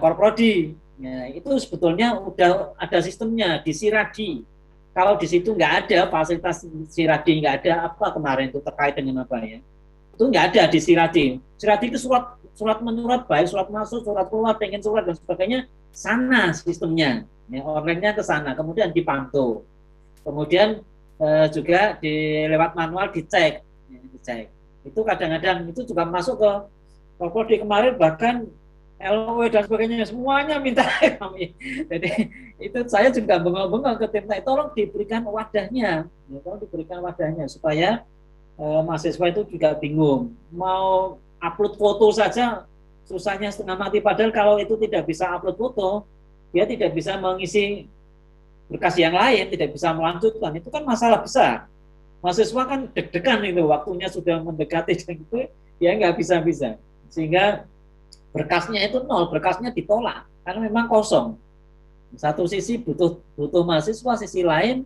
Korprodi. Ya, itu sebetulnya udah ada sistemnya di Siradi. Kalau di situ nggak ada fasilitas Siradi, nggak ada apa kemarin itu terkait dengan apa ya? Itu nggak ada di Siradi. Siradi itu surat menyurat baik surat masuk, surat keluar, pengen surat dan sebagainya sana sistemnya. Ya, online-nya ke sana, kemudian dipantau. Kemudian juga lewat manual dicek. Itu kadang-kadang itu juga masuk ke Korprodi kemarin bahkan LOW dan sebagainya, semuanya minta kami. Jadi itu saya juga bengong-bengong ke tim saya, tolong diberikan wadahnya, ya, tolong diberikan wadahnya supaya mahasiswa itu juga bingung. Mau upload foto saja susahnya setengah mati, padahal kalau itu tidak bisa upload foto, dia tidak bisa mengisi berkas yang lain, tidak bisa melanjutkan. Itu kan masalah besar. Mahasiswa kan deg-degan itu, waktunya sudah mendekati dan itu ya nggak bisa-bisa. Sehingga berkasnya itu nol, berkasnya ditolak karena memang kosong. Satu sisi butuh mahasiswa, sisi lain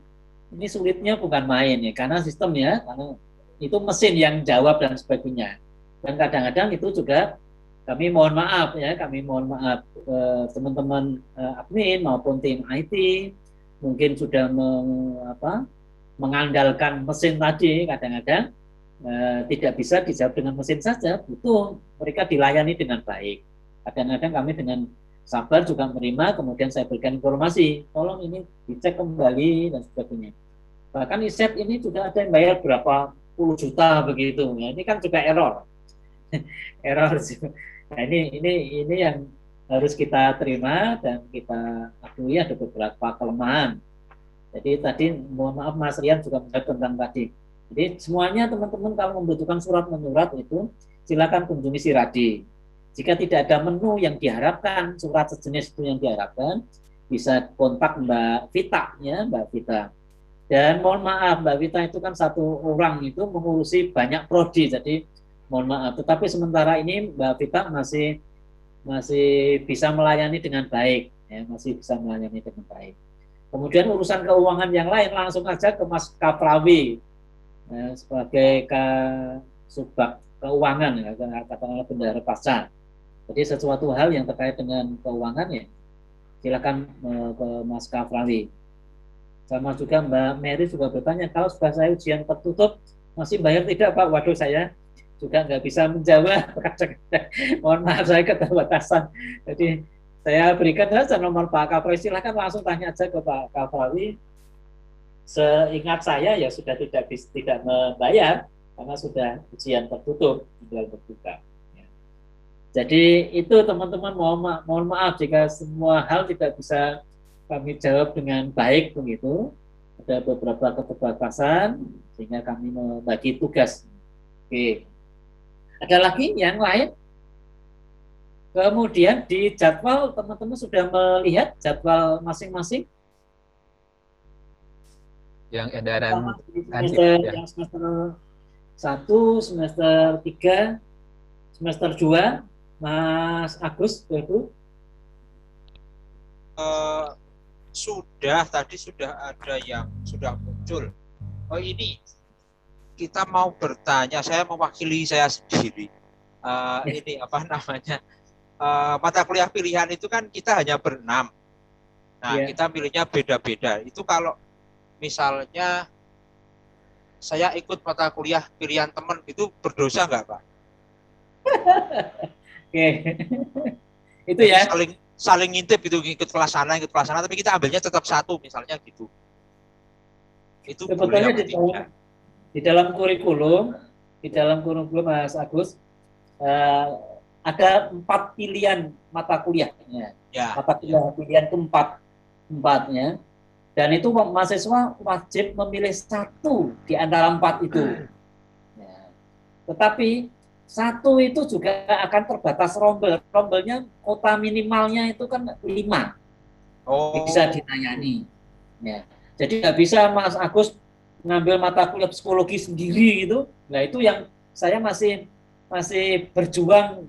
ini sulitnya bukan main ya, karena sistemnya, karena itu mesin yang jawab dan sebagainya. Dan kadang-kadang itu juga kami mohon maaf ya, teman-teman admin maupun tim IT mungkin sudah mengandalkan mesin tadi, kadang-kadang tidak bisa dijawab dengan mesin saja, butuh mereka dilayani dengan baik. Kadang-kadang kami dengan sabar juga menerima, kemudian saya berikan informasi, tolong ini dicek kembali dan sebagainya. Bahkan ISET ini sudah ada yang bayar berapa puluh juta begitu, ya, ini kan juga error. Error. Nah, ini yang harus kita terima dan kita akui ada beberapa kelemahan. Jadi tadi mohon maaf Mas Rian juga menjawab tentang tadi. Jadi semuanya teman-teman kalau membutuhkan surat menyurat itu silakan kunjungi Siradi. Jika tidak ada menu yang diharapkan, surat sejenis itu yang diharapkan, bisa kontak Mbak Vita ya, Mbak Vita. Dan mohon maaf Mbak Vita itu kan satu orang itu mengurusi banyak prodi, jadi mohon maaf. Tetapi sementara ini Mbak Vita masih bisa melayani dengan baik, ya, masih bisa melayani dengan baik. Kemudian urusan keuangan yang lain langsung aja ke Mas Kaprawi. Sebagai Kasubag keuangan ya, katakanlah bendahara pasar. Jadi sesuatu hal yang terkait dengan keuangan ya silakan ke Mas Kafrawi. Sama juga Mbak Mary juga bertanya, kalau sudah saya ujian tertutup masih bayar tidak Pak? Waduh, saya juga nggak bisa menjawab. Mohon maaf saya keterbatasan. Jadi saya berikan saja nomor Pak Kafrawi, silakan langsung tanya aja ke Pak Kafrawi. Seingat saya ya sudah tidak membayar karena sudah ujian tertutup, tinggal berbuka. Ya. Jadi itu teman-teman mohon maaf jika semua hal tidak bisa kami jawab dengan baik begitu. Ada beberapa keterbatasan sehingga kami membagi tugas. Oke. Ada lagi yang lain? Kemudian di jadwal teman-teman sudah melihat jadwal masing-masing? Yang edaran semester, ya. Yang semester 1, semester 3, semester 2, Mas Agus, Ibu? Tadi sudah ada yang sudah muncul. Oh ini, kita mau bertanya, saya mewakili saya sendiri. Ini apa namanya, mata kuliah pilihan itu kan kita hanya berenam. Nah, kita pilihnya beda-beda. Itu kalau misalnya saya ikut mata kuliah pilihan teman itu berdosa nggak Pak? Oke, itu ya. Saling ngintip gitu, ikut kelas sana, tapi kita ambilnya tetap satu misalnya gitu. Itu sebetulnya di dalam kurikulum Mas Agus ada 4 pilihan mata kuliahnya. Ya. Mata kuliah pilihan itu 4-nya. Dan itu mahasiswa wajib memilih 1 di antara 4 itu. Ya. Tetapi 1 itu juga akan terbatas rombel. Rombelnya kota minimalnya itu kan 5. Bisa dilayani. Ya. Jadi nggak bisa Mas Agus ngambil mata kuliah psikologi sendiri gitu. Nah itu yang saya masih berjuang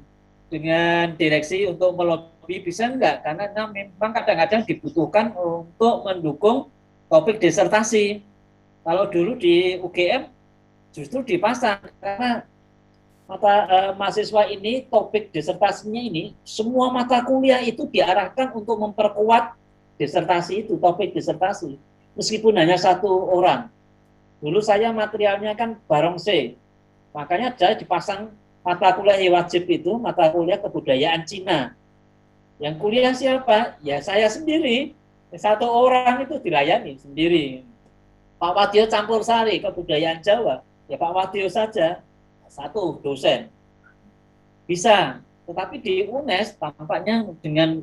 dengan direksi untuk melobi, bisa enggak? Karena memang kadang-kadang dibutuhkan untuk mendukung topik disertasi. Kalau dulu di UGM justru dipasang karena mahasiswa ini topik disertasinya ini semua mata kuliah itu diarahkan untuk memperkuat disertasi itu, topik disertasi. Meskipun hanya 1 orang. Dulu saya materialnya kan barongsai. Makanya saya dipasang mata kuliah wajib itu mata kuliah kebudayaan Cina. Yang kuliah siapa? Ya saya sendiri. 1 orang itu dilayani sendiri. Pak Wadio campur sari kebudayaan Jawa. Ya Pak Wadio saja. 1 dosen. Bisa. Tetapi di UNES tampaknya dengan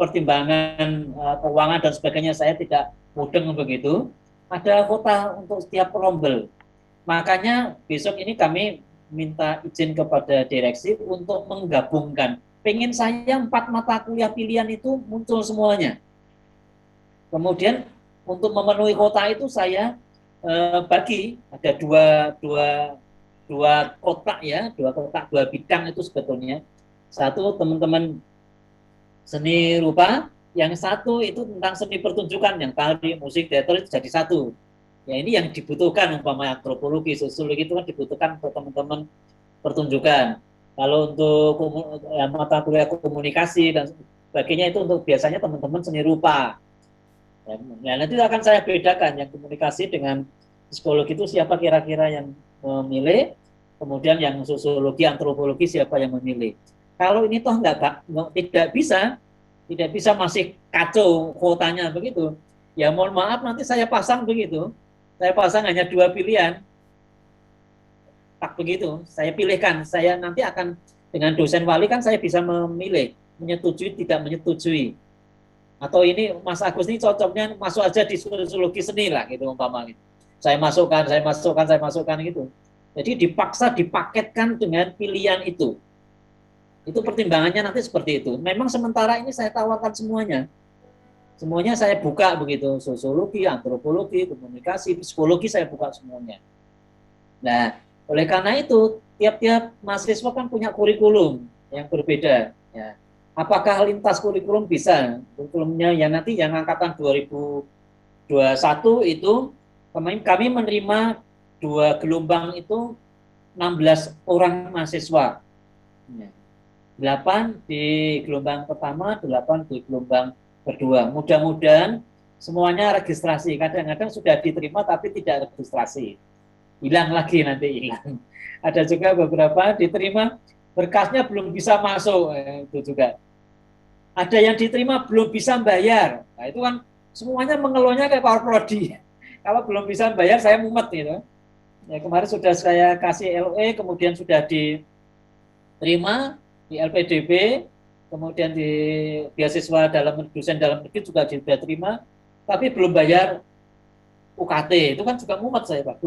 pertimbangan keuangan dan sebagainya saya tidak mudeng begitu. Ada kota untuk setiap rombel. Makanya besok ini kami minta izin kepada direksi untuk menggabungkan. Pengen saya 4 mata kuliah pilihan itu muncul semuanya. Kemudian untuk memenuhi kota itu saya bagi ada dua kotak ya, dua bidang itu sebetulnya. Satu teman-teman seni rupa, yang satu itu tentang seni pertunjukan, yang tari, musik, teater itu jadi satu. Ya ini yang dibutuhkan umpama antropologi, sosiologi itu kan dibutuhkan untuk teman-teman pertunjukan. Kalau untuk mata kuliah komunikasi dan sebagainya itu untuk biasanya teman-teman seni rupa. Nah, nanti akan saya bedakan yang komunikasi dengan psikologi itu siapa kira-kira yang memilih, kemudian yang sosiologi, antropologi siapa yang memilih. Kalau ini toh tidak bisa masih kacau kuotanya begitu. Ya mohon maaf nanti saya pasang begitu. Saya pasang hanya 2 pilihan. Tak begitu. Saya pilihkan. Saya nanti akan dengan dosen wali kan saya bisa memilih menyetujui tidak menyetujui. Atau ini Mas Agus ini cocoknya masuk aja di sosiologi seni lah gitu umpama gitu. Saya masukkan gitu. Jadi dipaksa dipaketkan dengan pilihan itu. Itu pertimbangannya nanti seperti itu. Memang sementara ini saya tawarkan semuanya. Semuanya saya buka begitu, sosiologi, antropologi, komunikasi, psikologi saya buka semuanya. Nah, oleh karena itu tiap-tiap mahasiswa kan punya kurikulum yang berbeda. Ya. Apakah lintas kurikulum bisa? Kurikulumnya ya nanti yang angkatan 2021 itu kami menerima 2 gelombang itu 16 orang mahasiswa. 8 di gelombang pertama, 8 di gelombang kedua. Mudah-mudahan semuanya registrasi. Kadang-kadang sudah diterima tapi tidak registrasi. Hilang lagi nanti hilang. Ada juga beberapa diterima berkasnya belum bisa masuk, itu juga. Ada yang diterima belum bisa bayar. Nah, itu kan semuanya mengeluhnya kayak Power Prodi. Kalau belum bisa bayar saya mumet gitu. Ya, kemarin sudah saya kasih LOE, kemudian sudah diterima di LPDB, kemudian di beasiswa dosen dalam negeri juga sudah terima, tapi belum bayar UKT. Itu kan juga mumet saya, Pak.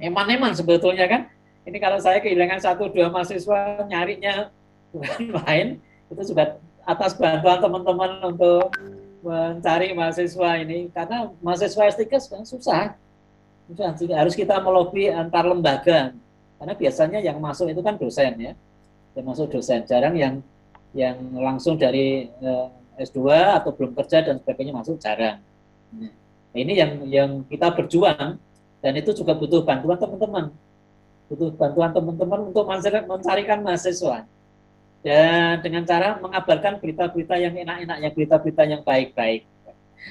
Eman-eman sebetulnya kan. Ini kalau saya kehilangan 1-2 mahasiswa nyarinya bukan main, itu juga atas bantuan teman-teman untuk mencari mahasiswa ini. Karena mahasiswa S3 sekarang susah. Harus kita melobi antar lembaga. Karena biasanya yang masuk itu kan dosen ya. Yang masuk dosen. Jarang yang langsung dari S2 atau belum kerja dan sebagainya masuk, jarang. Nah, ini yang kita berjuang. Dan itu juga butuh bantuan teman-teman. Butuh bantuan teman-teman untuk mencarikan mahasiswa. Dan dengan cara mengabarkan berita-berita yang enak-enak, yang berita-berita yang baik-baik.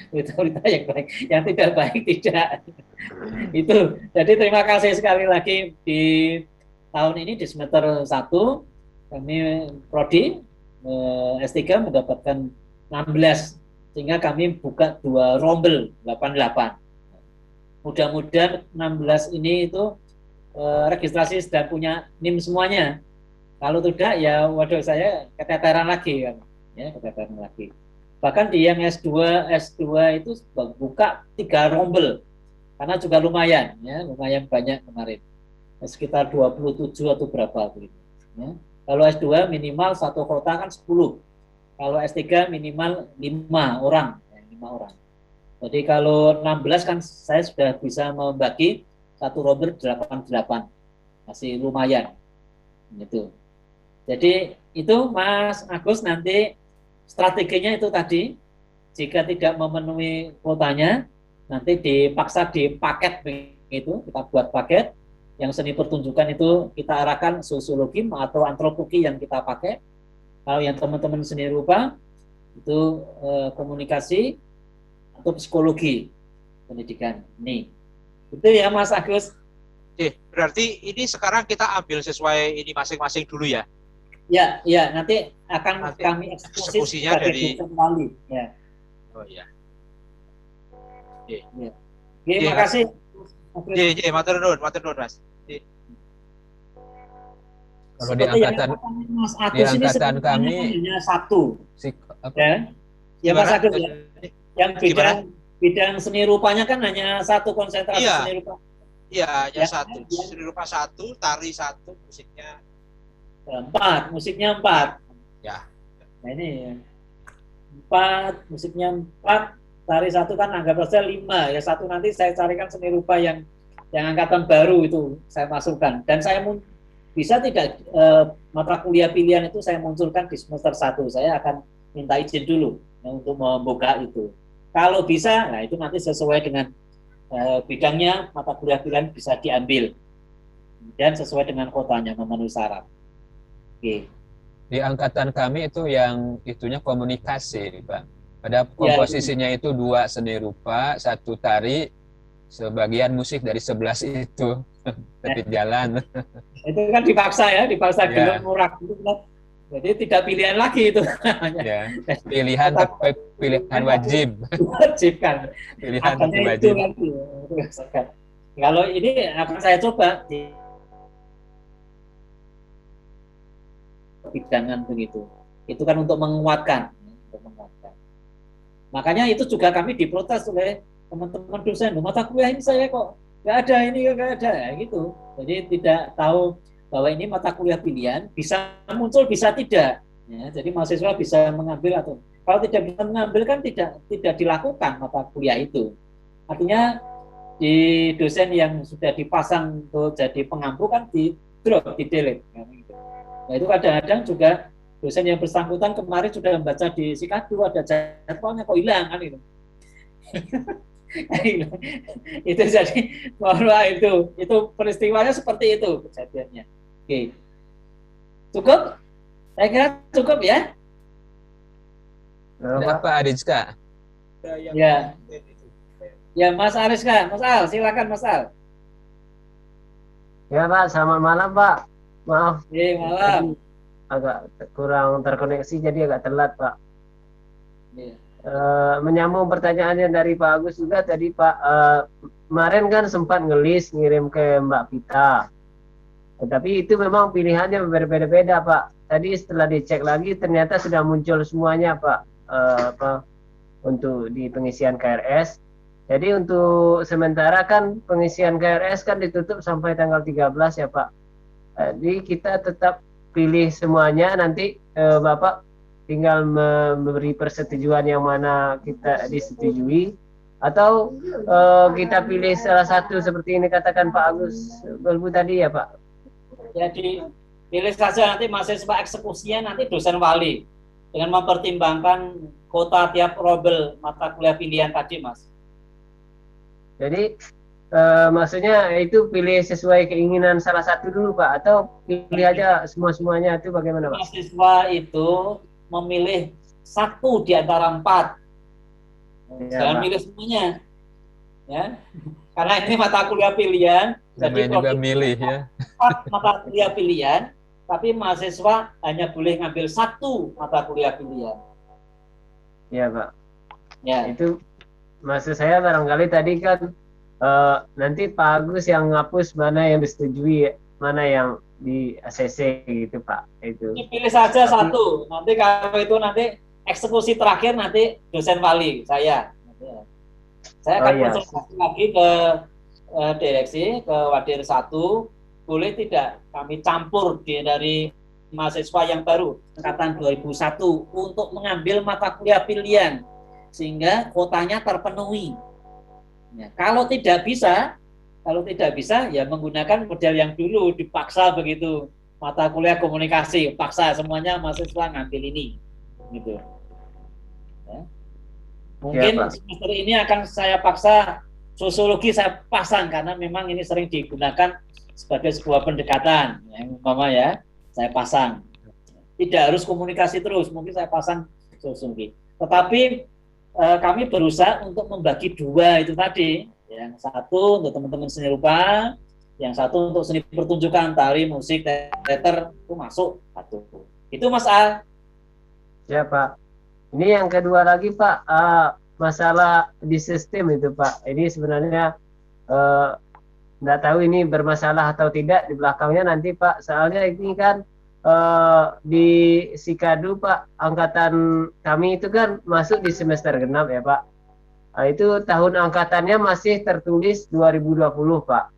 Berita-berita yang baik, yang tidak baik tidak. Itu. Jadi terima kasih sekali lagi di tahun ini di semester 1 kami prodi S3 mendapatkan 16 sehingga kami buka 2 rombel 88. Mudah-mudahan 16 ini itu registrasi sudah punya NIM semuanya. Kalau tidak ya waduh saya keteteran lagi kan. Ya, keteteran lagi. Bahkan di yang S2 itu buka 3 rombel. Karena juga lumayan ya, lumayan banyak kemarin. Sekitar 27 atau berapa begitu. Ya. Kalau S2 minimal 1 kota kan 10. Kalau S3 minimal 5 orang, ya, 5 orang. Jadi kalau 16 kan saya sudah bisa membagi 1 rombel 88. Masih lumayan. Gitu. Jadi itu Mas Agus nanti strateginya itu tadi. Jika tidak memenuhi kuotanya, nanti dipaksa dipaket begitu, kita buat paket. Yang seni pertunjukan itu kita arahkan sosiologi atau antropologi yang kita pakai. Kalau yang teman-teman seni rupa itu komunikasi atau psikologi pendidikan ini. Itu ya Mas Agus. Oke, berarti ini sekarang kita ambil sesuai ini masing-masing dulu ya. Ya, nanti akan kami eksekusinya dari wali. Ya. Oh iya. Oke. Ya. Terima kasih. Matur nuwun, Mas. Kalau di seperti yang angkatan angkatannya Mas di Agus ini angkatan sebenarnya kami kan hanya satu, apa? ya. Ya Mas Gimana? Agus ya. Yang Gimana? bidang seni rupanya kan hanya satu, konsentrasi Iya. seni rupa. Iya, hanya Ya, satu. ya. Seni rupa satu, tari satu, musiknya 4, musiknya 4. ya. Nah ini 4, musiknya 4, tari 1 kan anggap saja 5. Ya satu nanti saya carikan seni rupa yang angkatan baru itu saya masukkan. Dan saya bisa tidak mata kuliah pilihan itu saya munculkan di semester 1. Saya akan minta izin dulu ya, untuk membuka itu. Kalau bisa, nah itu nanti sesuai dengan bidangnya mata kuliah pilihan bisa diambil. Dan sesuai dengan kotanya memenuhi syarat. Oke. Di angkatan kami itu yang itunya komunikasi, Pak. Pada komposisinya itu 2 seni rupa, 1 tari, sebagian musik dari 11 itu tepi jalan. Itu kan dipaksa ya, dipaksa Ya. gelem murah gitu kan. Jadi tidak pilihan lagi itu. Ya. Pilihan tapi pilihan wajib. Wajib kan. Pilihan tapi Adanya wajib. itu kan. Kalau ini akan saya coba di bidangan begitu. Itu kan untuk menguatkan. Makanya itu juga kami diprotes oleh teman-teman dosen. Mata kuliah ini saya kok nggak ada, ini nggak ada, ya, gitu. Jadi tidak tahu bahwa ini mata kuliah pilihan, bisa muncul, bisa tidak. Ya, jadi mahasiswa bisa mengambil atau kalau tidak bisa mengambil kan tidak dilakukan mata kuliah itu. Artinya di dosen yang sudah dipasang untuk jadi pengampu kan di drop, di delete. Nah itu kadang-kadang juga dosen yang bersangkutan kemarin sudah membaca di Sikadu ada jadwalnya kok hilang kan itu. Itu jadi bahwa itu peristiwanya seperti itu kejadiannya. Oke. Cukup? Saya kira cukup ya. Ada apa Arizka? Ya. Ya Mas Ariska, Mas Al, silakan Mas Al. Ya Pak, selamat malam Pak. Maaf. Malam. Agak kurang terkoneksi jadi agak telat Pak. Ya. Menyambung pertanyaannya dari Pak Agus juga tadi Pak, kemarin kan sempat ngelis ngirim ke Mbak Pita. Tetapi itu memang pilihannya berbeda-beda Pak. Tadi setelah dicek lagi ternyata sudah muncul semuanya Pak, untuk di pengisian KRS. Jadi untuk sementara kan pengisian KRS kan ditutup sampai tanggal 13 ya Pak. Jadi kita tetap pilih semuanya, nanti Bapak tinggal memberi persetujuan yang mana kita disetujui, atau kita pilih salah satu seperti ini katakan Pak Agus Belbu tadi ya Pak. Jadi pilih saja nanti mahasiswa eksekusinya nanti dosen wali dengan mempertimbangkan kota tiap robel mata kuliah pilihan tadi Mas. Jadi maksudnya itu pilih sesuai keinginan salah satu dulu Pak, atau pilih aja semuanya itu bagaimana Pak? Mahasiswa itu memilih 1 di antara 4. Jangan milih semuanya. Ya. Karena ini mata kuliah pilihan, jadi juga milih ya. 4 mata kuliah pilihan, tapi mahasiswa hanya boleh ngambil 1 mata kuliah pilihan. Iya Pak. Ya. Itu maksud saya barangkali tadi kan nanti Pak Agus yang ngapus mana yang disetujui, mana yang di ACC gitu Pak. Itu. Pilih saja 1. Nanti kalau itu nanti eksekusi terakhir nanti dosen wali saya. Saya akan konsultasi lagi ke direksi, ke Wadir 1. Boleh tidak kami campur dari mahasiswa yang baru angkatan 2001 untuk mengambil mata kuliah pilihan sehingga kuotanya terpenuhi. Ya, kalau tidak bisa ya menggunakan model yang dulu dipaksa begitu, mata kuliah komunikasi paksa semuanya mahasiswa ngambil ini, gitu. Ya. Mungkin ya, semester ini akan saya paksa sosiologi saya pasang karena memang ini sering digunakan sebagai sebuah pendekatan, ya, umpama ya saya pasang. Tidak harus komunikasi terus, mungkin saya pasang sosiologi. Tetapi kami berusaha untuk membagi 2 itu tadi, yang 1 untuk teman-teman seni rupa, yang 1 untuk seni pertunjukan, tari, musik, teater, itu masuk 1. Itu Mas Al. Ya Pak. Ini yang kedua lagi Pak, masalah di sistem itu Pak. Ini sebenarnya nggak tahu ini bermasalah atau tidak di belakangnya nanti Pak. Soalnya ini kan di Sikadu Pak, angkatan kami itu kan masuk di semester genap ya Pak. Nah, itu tahun angkatannya masih tertulis 2020 Pak.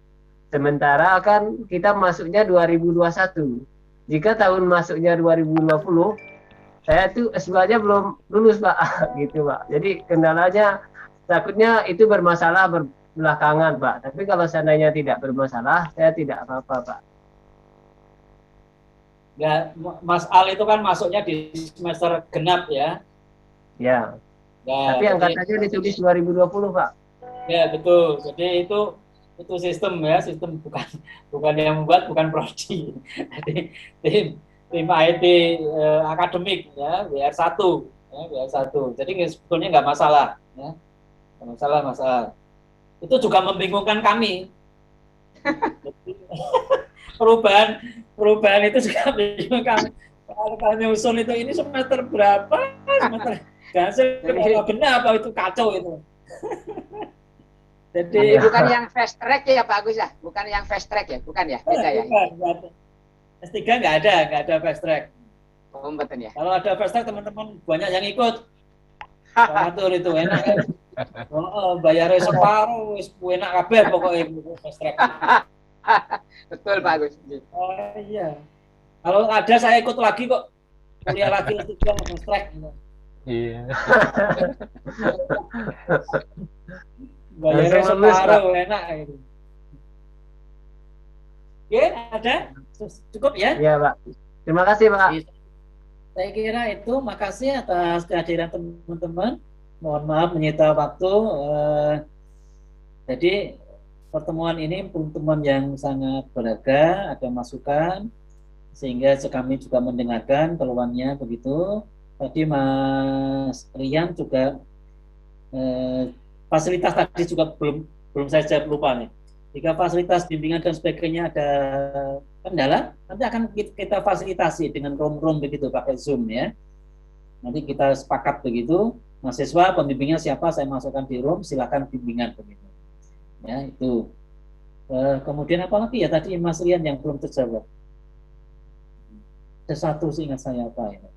Sementara kan kita masuknya 2021. Jika tahun masuknya 2020, saya tuh S2-nya belum lulus Pak, gitu Pak. Jadi kendalanya takutnya itu bermasalah belakangan Pak. Tapi kalau seandainya tidak bermasalah, saya tidak apa-apa Pak. Ya, Mas Al itu kan masuknya di semester genap ya. Ya. Ya, Tapi angkatannya ditulis 2020 Pak. Ya betul. Jadi itu sistem ya, sistem bukan yang membuat, bukan prodi. Jadi tim IT akademik ya, WR1 ya, WR1. Jadi sebetulnya nggak masalah ya. Nggak masalah. Itu juga membingungkan kami. Jadi, perubahan itu juga membingungkan kami. Kalau kami usul itu ini semester berapa? Semester genap apa itu kacau itu. Jadi bukan yang fast track ya Pak Agus ya? Bukan yang fast track ya? Bukan ya? Beda ya? S3 nggak ada fast track. Oh, betul ya. Kalau ada fast track teman-teman banyak yang ikut. Atur itu enak kan? Bayarnya separuh, enak kabeh pokoknya fast track. Betul Pak Agus. Oh iya. Kalau ada saya ikut lagi kok. Kuliah lagi S3 fast track. Iya. Bayarnya separuh, enak gitu. Oke, ada? Cukup ya? Iya Pak. Terima kasih Pak. Saya kira itu, makasih atas kehadiran teman-teman. Mohon maaf menyita waktu. Jadi pertemuan ini pertemuan yang sangat berharga, ada masukan, sehingga kami juga mendengarkan keluhannya begitu. Tadi Mas Rian juga fasilitas tadi juga belum saya jawab, lupa nih. Jika fasilitas bimbingan dan sebagainya ada kendala, nanti akan kita fasilitasi dengan room begitu pakai Zoom ya. Nanti kita sepakat begitu, mahasiswa pembimbingnya siapa saya masukkan di room, silakan bimbingan begitu. Ya itu. Kemudian apa lagi ya tadi Mas Rian yang belum terjawab? Ada satu seingat saya apa ya?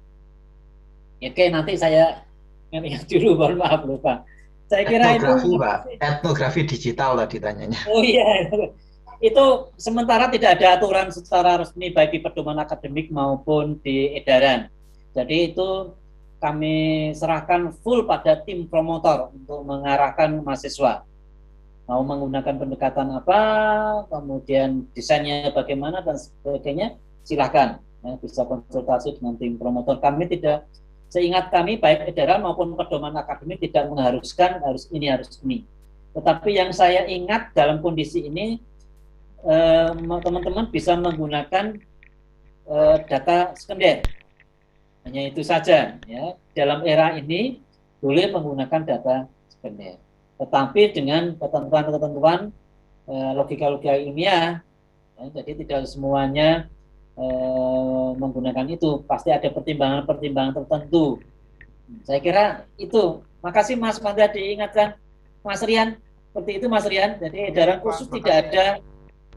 Oke, nanti saya yang dulu, mohon maaf lupa. Saya kira etnografi, itu Pak. Etnografi digital tadi tanyanya. Oh iya, itu sementara tidak ada aturan secara resmi baik di pedoman akademik maupun di edaran. Jadi itu kami serahkan full pada tim promotor untuk mengarahkan mahasiswa. Mau menggunakan pendekatan apa, kemudian desainnya bagaimana dan sebagainya, silakan. Ya, bisa konsultasi dengan tim promotor. Kami tidak, seingat kami baik edaran maupun pedoman akademik tidak mengharuskan harus ini. Tetapi yang saya ingat dalam kondisi ini teman-teman bisa menggunakan data sekunder. Hanya itu saja ya. Dalam era ini boleh menggunakan data sekunder. Tetapi dengan ketentuan-ketentuan logika-logika ilmiah, ya, jadi tidak semuanya menggunakan itu, pasti ada pertimbangan-pertimbangan tertentu. Saya kira itu. Makasih Mas Mandra diingatkan Mas Rian, seperti itu Mas Rian. Jadi edaran khusus tidak ada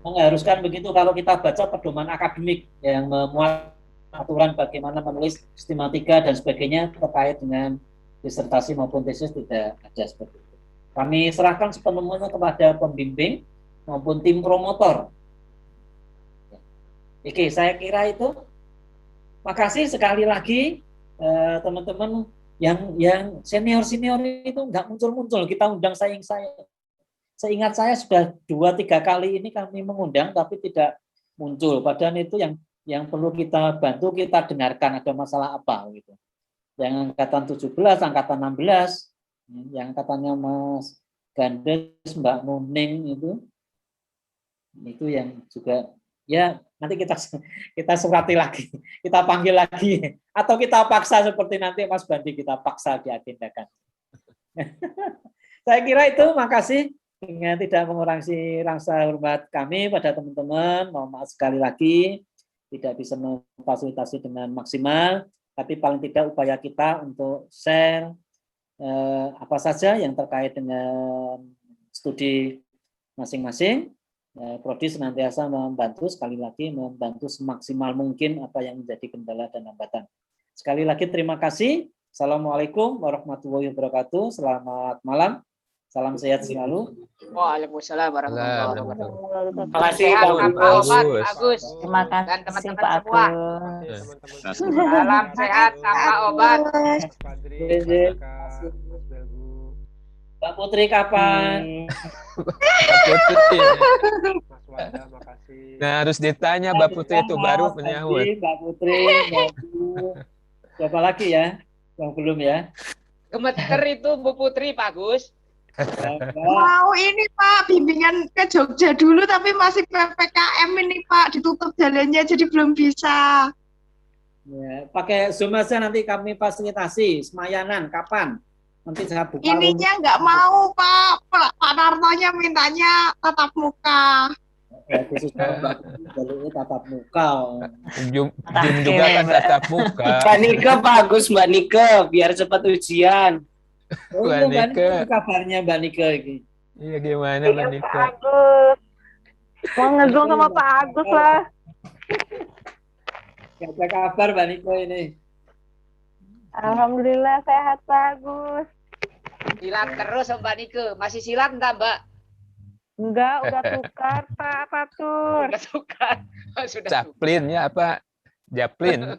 mengharuskan begitu. Kalau kita baca pedoman akademik yang memuat aturan bagaimana menulis sistematika dan sebagainya terkait dengan disertasi maupun tesis, tidak ada seperti itu. Kami serahkan sepenuhnya kepada pembimbing maupun tim promotor. Oke, saya kira itu. Makasih sekali lagi teman-teman yang senior itu nggak muncul. Kita undang saya. Seingat saya sudah 2-3 kali ini kami mengundang tapi tidak muncul. Padahal itu yang perlu kita bantu, kita dengarkan ada masalah apa gitu. Yang angkatan 17, angkatan 16, yang angkatannya Mas Gandes, Mbak Nuning itu yang juga ya nanti kita surati lagi, kita panggil lagi, atau kita paksa seperti nanti Mas Bandi kita paksa diagendakan. Saya kira itu, makasih dengan tidak mengurangi rasa hormat kami pada teman-teman. Mohon maaf sekali lagi tidak bisa memfasilitasi dengan maksimal, tapi paling tidak upaya kita untuk share apa saja yang terkait dengan studi masing-masing. Prodi senantiasa membantu, sekali lagi membantu semaksimal mungkin apa yang menjadi kendala dan hambatan. Sekali lagi terima kasih. Assalamualaikum warahmatullahi wabarakatuh. Selamat malam. Salam sehat selalu. Waalaikumsalam warahmatullahi wabarakatuh. Terima kasih Sehat Pak tanpa obat, Agus. Agus. Terima Dan kasih teman-teman Pak semua. Agus. Salam sehat tanpa obat. Mbak Putri kapan? Mbak Putri. Mas Wanda, makasih. Nah, harus ditanya Mbak Putri itu baru menyahut. Mbak Putri, Mbak Bu. Siapa lagi ya? Yang belum ya? Gemeter itu Bu Putri, Pak Gus. Mau ini Pak, bimbingan ke Jogja dulu tapi masih PPKM ini Pak, ditutup jalannya jadi belum bisa. Ya, pakai Zoom aja nanti kami fasilitasi. Semayanan kapan? Nanti saya buka. Ininya nggak mau Pak, Pak Nartonya mintanya tatap muka. Ya, khusus jalurnya tatap muka. Zoom juga kan tatap muka. Mbak Nike bagus Mbak Nike, biar cepat ujian. Oh, Mbak iya, Nike. Kabarnya Mbak Nike ini. Iya gimana Mbak Nike? Agus. Mau ngezoom sama Pak Agus lah. Gak ada kabar Mbak Nike ini. Alhamdulillah sehat Pak Agus. Silat terus Mbak Nike. Masih silat enggak, Mbak? Enggak, udah tukar Pak Fatur. Sudah tukar. Sudah Japlin ya apa? Japlin.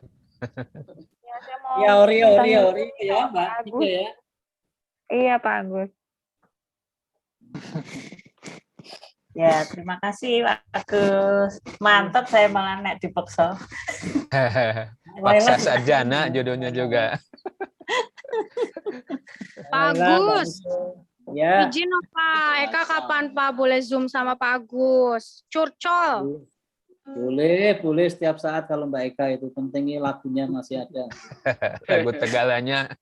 Ya ori ya Mbak Nike ya. Iya Pak Agus. Ya, terima kasih Pak Agus. Mantap saya malah nek dipaksa. Paksa sarjana jodohnya juga. Pak Agus. Ya. Izin Pak Eka kapan Pak boleh Zoom sama Pak Agus? Curcol. Boleh setiap saat kalau Mbak Eka itu pentingnya lagunya masih ada. Lagu Tegalanya.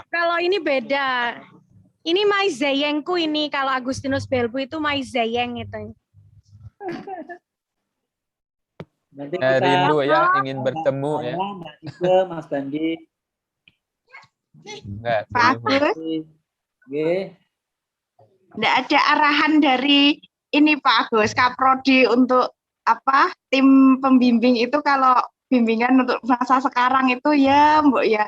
Kalau ini beda. Ini Mai Zayengku ini kalau Agustinus Belbu itu Mai Zayeng itu. Nanti Ya, kita rindu ya, ingin bertemu ya. Mbak Nike, Mas Bandi. Enggak. Pak Agus, Nggih. nggak ada arahan dari ini Pak Agus, Kaprodi untuk apa tim pembimbing itu kalau bimbingan untuk masa sekarang itu ya Mbak ya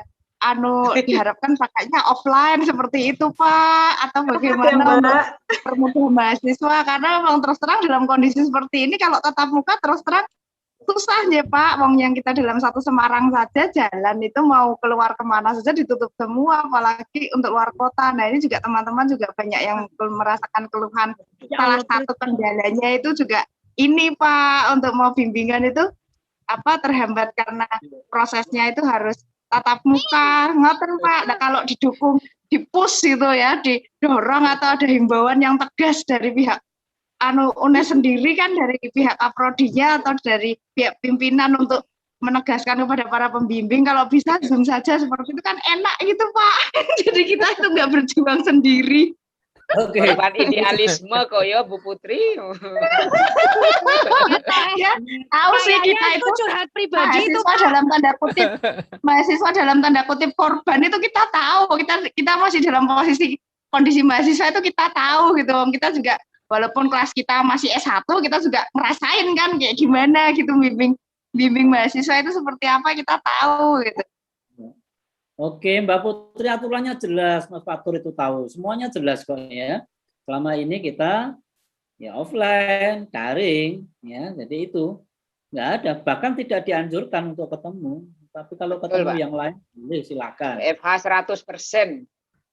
diharapkan pakainya offline seperti itu Pak atau bagaimana untuk permudah mahasiswa karena memang terus terang dalam kondisi seperti ini kalau tatap muka terus terang susah ya Pak, wong yang kita dalam satu Semarang saja jalan itu mau keluar kemana saja ditutup semua, apalagi untuk luar kota. Nah ini juga teman-teman juga banyak yang merasakan keluhan. Salah satu kendalanya itu juga ini Pak, untuk mau bimbingan itu terhambat karena prosesnya itu harus tatap muka, ngoten Pak. Nah kalau didukung, dipush gitu ya, didorong atau ada himbauan yang tegas dari pihak UNES sendiri kan dari pihak Kaprodinya atau dari pihak pimpinan untuk menegaskan kepada para pembimbing kalau bisa Zoom saja seperti itu kan enak gitu Pak. Jadi kita itu nggak berjuang sendiri. Oke. Bukan idealisme kok ya Bu Putri. Ya, tahu sih kita itu curhat pribadi itu mahasiswa dalam tanda kutip mahasiswa dalam tanda kutip korban itu kita tahu kita masih dalam kondisi mahasiswa itu kita tahu gitu. Kita juga walaupun kelas kita masih S1 kita juga ngerasain kan kayak gimana gitu bimbing mahasiswa itu seperti apa kita tahu gitu. Oke, Mbak Putri aturannya jelas, Mas Fatur itu tahu. Semuanya jelas kok ya. Selama ini kita ya offline, daring ya. Jadi itu nggak ada, bahkan tidak dianjurkan untuk ketemu. Tapi kalau ketemu yang lain boleh silakan. FH 100%.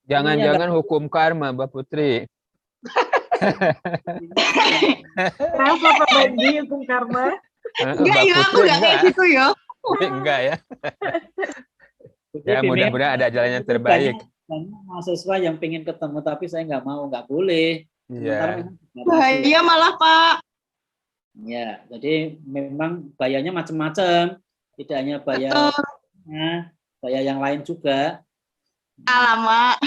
Jangan-jangan hukum karma Mbak Putri. Kenapa Pak Bandi hukum karma? Enggak ya, aku enggak kayak gitu ya. Enggak ya. Ya mudah-mudahan ada jalan yang terbaik. Banyak mahasiswa yang pengen ketemu tapi saya nggak mau, nggak boleh. Iya. Bahaya malah Pak. Ya, jadi memang bayarnya macam-macam. Tidak hanya bayar, bayar yang lain juga. Alamak.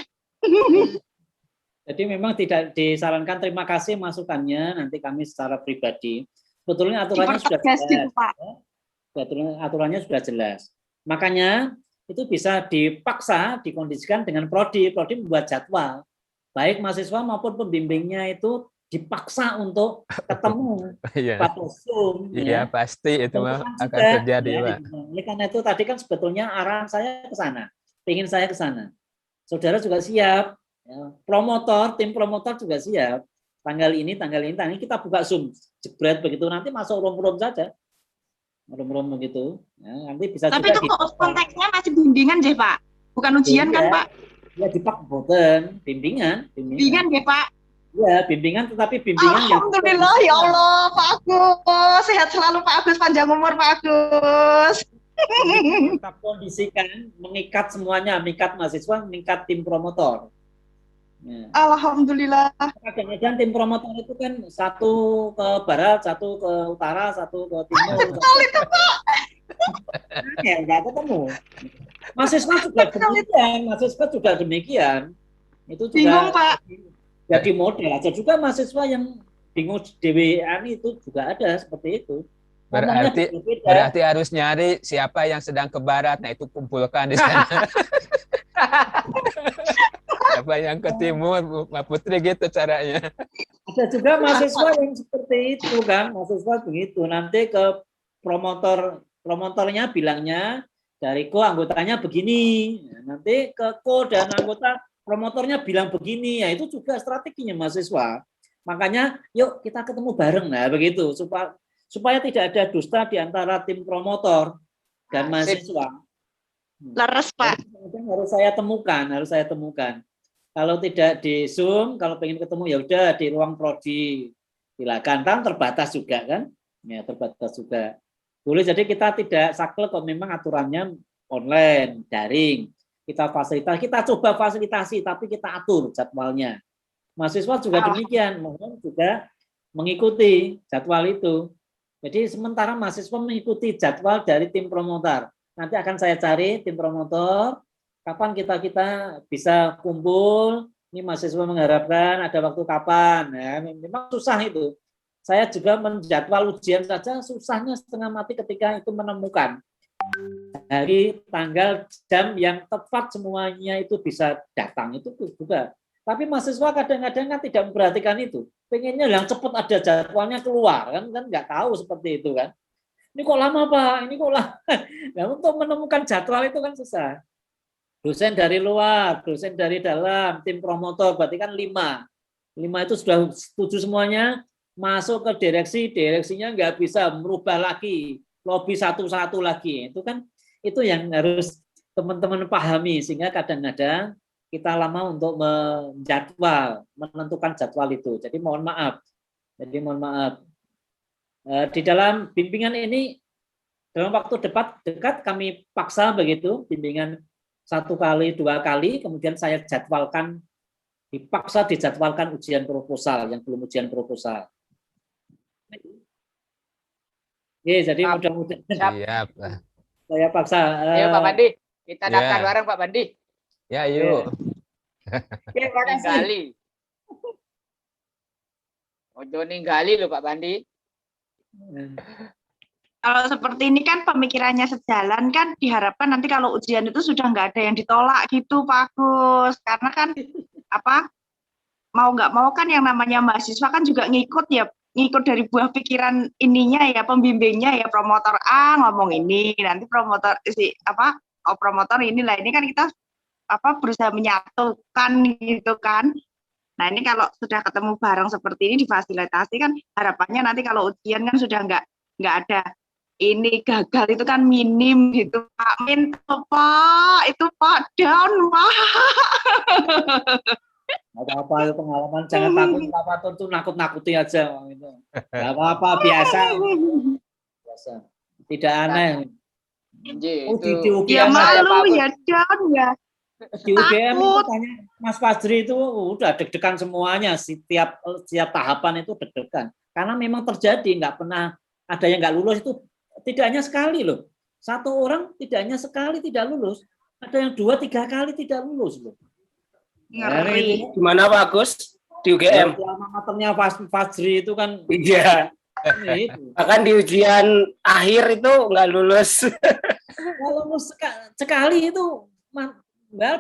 Jadi memang tidak disarankan. Terima kasih masukannya. Nanti kami secara pribadi. Sebetulnya aturannya sudah jelas. Aturannya sudah jelas. Makanya itu bisa dipaksa, dikondisikan dengan prodi membuat jadwal. Baik mahasiswa maupun pembimbingnya itu dipaksa untuk ketemu pakai Zoom. Iya, pasti itu akan terjadi, Pak. Oleh karena itu tadi kan sebetulnya arahan saya ke sana, ingin saya ke sana. Saudara juga siap, ya. Tim promotor juga siap. Tanggal ini kita buka Zoom, jebret begitu, nanti masuk room saja. Room begitu. Ya, nanti bisa. Tapi itu konteksnya masih bimbingan deh, Pak. Bukan ujian kan, Pak? Ya, dipak boten, bimbingan deh, Pak. Ya, bimbingan, tetapi bimbingan Alhamdulillah, ya Allah, Pak Agus. Sehat selalu, Pak Agus. Panjang umur, Pak Agus. Kita kondisikan, mengikat semuanya, mengikat mahasiswa, mengikat tim promotor. Ya. Alhamdulillah. Kadang-kadang tim promotor itu kan satu ke barat, satu ke utara, satu ke timur. Betul itu, Pak. Ya, nggak ketemu. Mahasiswa juga demikian. Itu juga bingung, Pak. Jadi model aja juga mahasiswa yang bingung DWN itu juga ada seperti itu. Berarti harus nyari siapa yang sedang ke barat, nah itu kumpulkan di sana. Siapa yang ke timur, Mbak Putri, gitu caranya. Ada juga mahasiswa yang seperti itu kan, mahasiswa begitu. Nanti ke promotornya bilangnya dari anggotanya begini, nanti ke dan anggota promotornya bilang begini, ya itu juga strateginya mahasiswa. Makanya yuk kita ketemu bareng, nah begitu supaya tidak ada dusta di antara tim promotor dan mahasiswa. Leres, Pak. Harus saya temukan. Kalau tidak di Zoom, kalau pengen ketemu ya udah di ruang prodi. Silakan, kan terbatas juga kan? Ya, terbatas juga. Boleh, jadi kita tidak saklek kok, memang aturannya online, daring. Kita coba fasilitasi, tapi kita atur jadwalnya. Mahasiswa juga demikian, mohon juga mengikuti jadwal itu. Jadi sementara mahasiswa mengikuti jadwal dari tim promotor. Nanti akan saya cari tim promotor, kapan kita bisa kumpul. Ini mahasiswa mengharapkan ada waktu kapan. Ya, memang susah itu. Saya juga menjadwal ujian saja susahnya setengah mati ketika itu menemukan hari, tanggal, jam yang tepat semuanya itu bisa datang itu juga. Tapi mahasiswa kadang-kadang kan tidak memperhatikan itu. Pengennya yang cepat ada jadwalnya keluar kan nggak tahu seperti itu kan. Ini kok lama, Pak? Ini kok lama. Nah, untuk menemukan jadwal itu kan susah. Dosen dari luar, dosen dari dalam, tim promotor berarti kan 5. 5 itu sudah setuju semuanya, masuk ke direksinya nggak bisa merubah lagi. Lobby satu-satu lagi, itu yang harus teman-teman pahami, sehingga kadang-kadang kita lama untuk menentukan jadwal itu. Jadi mohon maaf. Di dalam bimbingan ini dalam waktu dekat kami paksa begitu, bimbingan 1 kali, 2 kali, kemudian saya jadwalkan, dipaksa dijadwalkan ujian proposal yang belum ujian proposal. Oke, jadi mudah-mudahan saya paksa. Ayo Pak Bandi, kita daftar bareng Pak Bandi. Ya, yuk. Ninggali. Ojo ninggali loh Pak Bandi. Kalau seperti ini kan pemikirannya sejalan kan, diharapkan nanti kalau ujian itu sudah nggak ada yang ditolak gitu, Pak Agus. Karena kan mau nggak mau kan yang namanya mahasiswa kan juga ngikut dari buah pikiran ininya ya, pembimbingnya ya, promotor A ngomong ini, nanti promotor promotor inilah, ini kan kita berusaha menyatukan gitu kan. Nah ini kalau sudah ketemu bareng seperti ini difasilitasi kan, harapannya nanti kalau ujian kan sudah nggak ada ini gagal itu kan minim gitu, Pak. Pak itu Pak down, Pak. Apa-apa pengalaman, jangan takut, apa-apa tuh nakut-nakuti aja gitu. Enggak apa-apa, biasa. Tidak aneh. Di UGM malu ya down ya. Di UGM itu tanya Mas Fajri itu udah deg-degan semuanya, setiap tahapan itu deg-degan. Karena memang terjadi, nggak pernah ada yang nggak lulus itu, tidak hanya sekali loh. Satu orang tidak hanya sekali tidak lulus, ada yang 2-3 kali tidak lulus loh. Ngeri. Gimana Pak Agus di UGM? Alma maternya Fajri itu kan. Iya. Bahkan di ujian akhir itu nggak lulus. Kalau sekali itu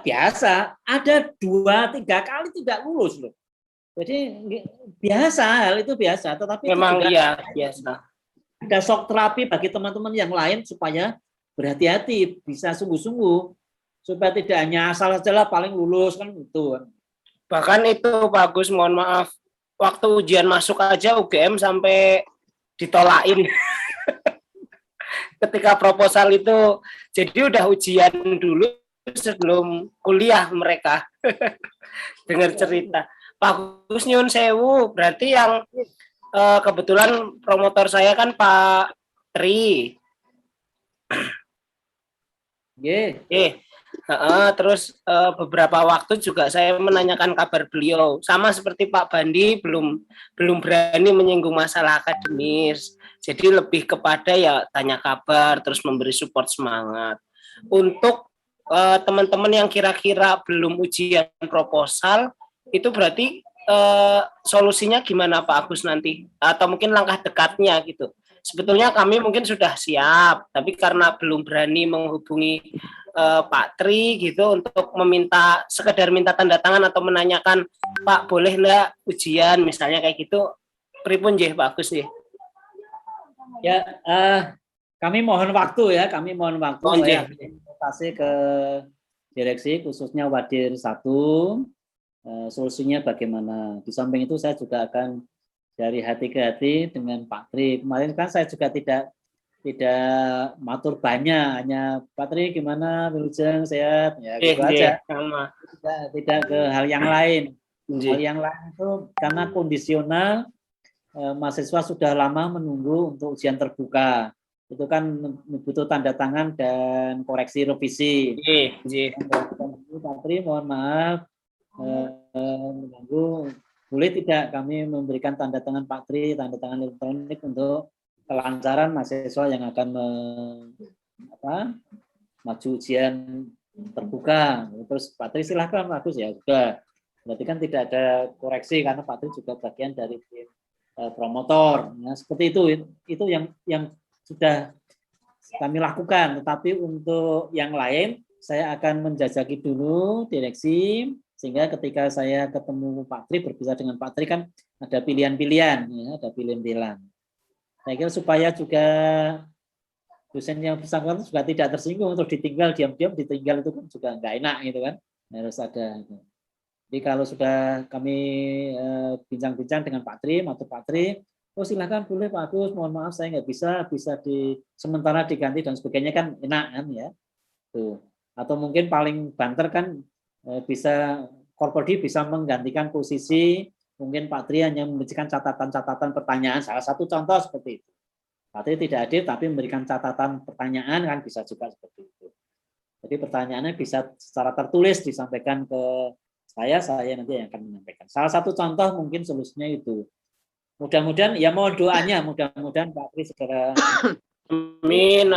biasa. Ada 2-3 kali tidak lulus loh. Jadi biasa, hal itu biasa. Tetapi Memang juga iya biasa. ada shock terapi bagi teman-teman yang lain supaya berhati-hati, bisa sungguh-sungguh supaya tidak hanya asal saja paling lulus kan itu. Bahkan itu bagus, mohon maaf. Waktu ujian masuk aja UGM sampai ditolain. Ketika proposal itu, jadi udah ujian dulu sebelum kuliah mereka. Dengar cerita. Bagus nyun sewu, berarti yang kebetulan promotor saya kan Pak Tri. Terus beberapa waktu juga saya menanyakan kabar beliau, sama seperti Pak Bandi belum berani menyinggung masalah akademis, jadi lebih kepada ya tanya kabar terus memberi support semangat. Untuk teman-teman yang kira-kira belum ujian proposal itu berarti solusinya gimana Pak Agus nanti, atau mungkin langkah dekatnya gitu. Sebetulnya kami mungkin sudah siap, tapi karena belum berani menghubungi Pak Tri gitu untuk sekedar minta tanda tangan atau menanyakan Pak boleh enggak ujian misalnya kayak gitu, pripun nggih Pak Agus nggih? Ya, kami mohon waktu ya, saya konsultasi ke direksi khususnya Wadir 1, solusinya bagaimana. Di samping itu saya juga akan dari hati ke hati dengan Pak Tri. Kemarin kan saya juga tidak matur banyak, hanya Pak Tri gimana, Wilujeng sehat, ya gitu aja. Tidak ke hal yang lain. Hal yang lain itu karena kondisional, mahasiswa sudah lama menunggu untuk ujian terbuka. Itu kan butuh tanda tangan dan koreksi revisi. Pak Tri mohon maaf menunggu. Boleh tidak kami memberikan tanda tangan Pak Tri, tanda tangan elektronik untuk kelancaran mahasiswa yang akan maju ujian terbuka. Terus Pak Tri silahkan Pak Agus, ya sudah. Berarti kan tidak ada koreksi karena Pak Tri juga bagian dari tim promotor. Nah, seperti itu yang sudah kami lakukan. Tetapi untuk yang lain saya akan menjajaki dulu direksi, sehingga ketika saya ketemu Pak Tri, berbicara dengan Pak Tri kan ada pilihan-pilihan, ya, ada pilihan-pilihan. Saya kira supaya juga dosen yang bersangkutan juga tidak tersinggung untuk ditinggal diam-diam, ditinggal itu kan juga nggak enak gitu kan, harus ada. Jadi kalau sudah kami bincang-bincang dengan Pak Tri, matur Pak Tri, oh silahkan boleh Pak Agus, mohon maaf saya nggak bisa sementara diganti dan sebagainya kan enak kan ya. Tuh. Atau mungkin paling banter kan bisa Korpodi bisa menggantikan posisi, mungkin Pak Tri hanya memberikan catatan-catatan pertanyaan, salah satu contoh seperti itu. Pak Tri tidak hadir tapi memberikan catatan pertanyaan kan bisa juga seperti itu. Jadi pertanyaannya bisa secara tertulis disampaikan ke saya nanti yang akan menyampaikan. Salah satu contoh mungkin solusinya itu. Mudah-mudahan ya mohon doanya, mudah-mudahan Pak Tri segera amin.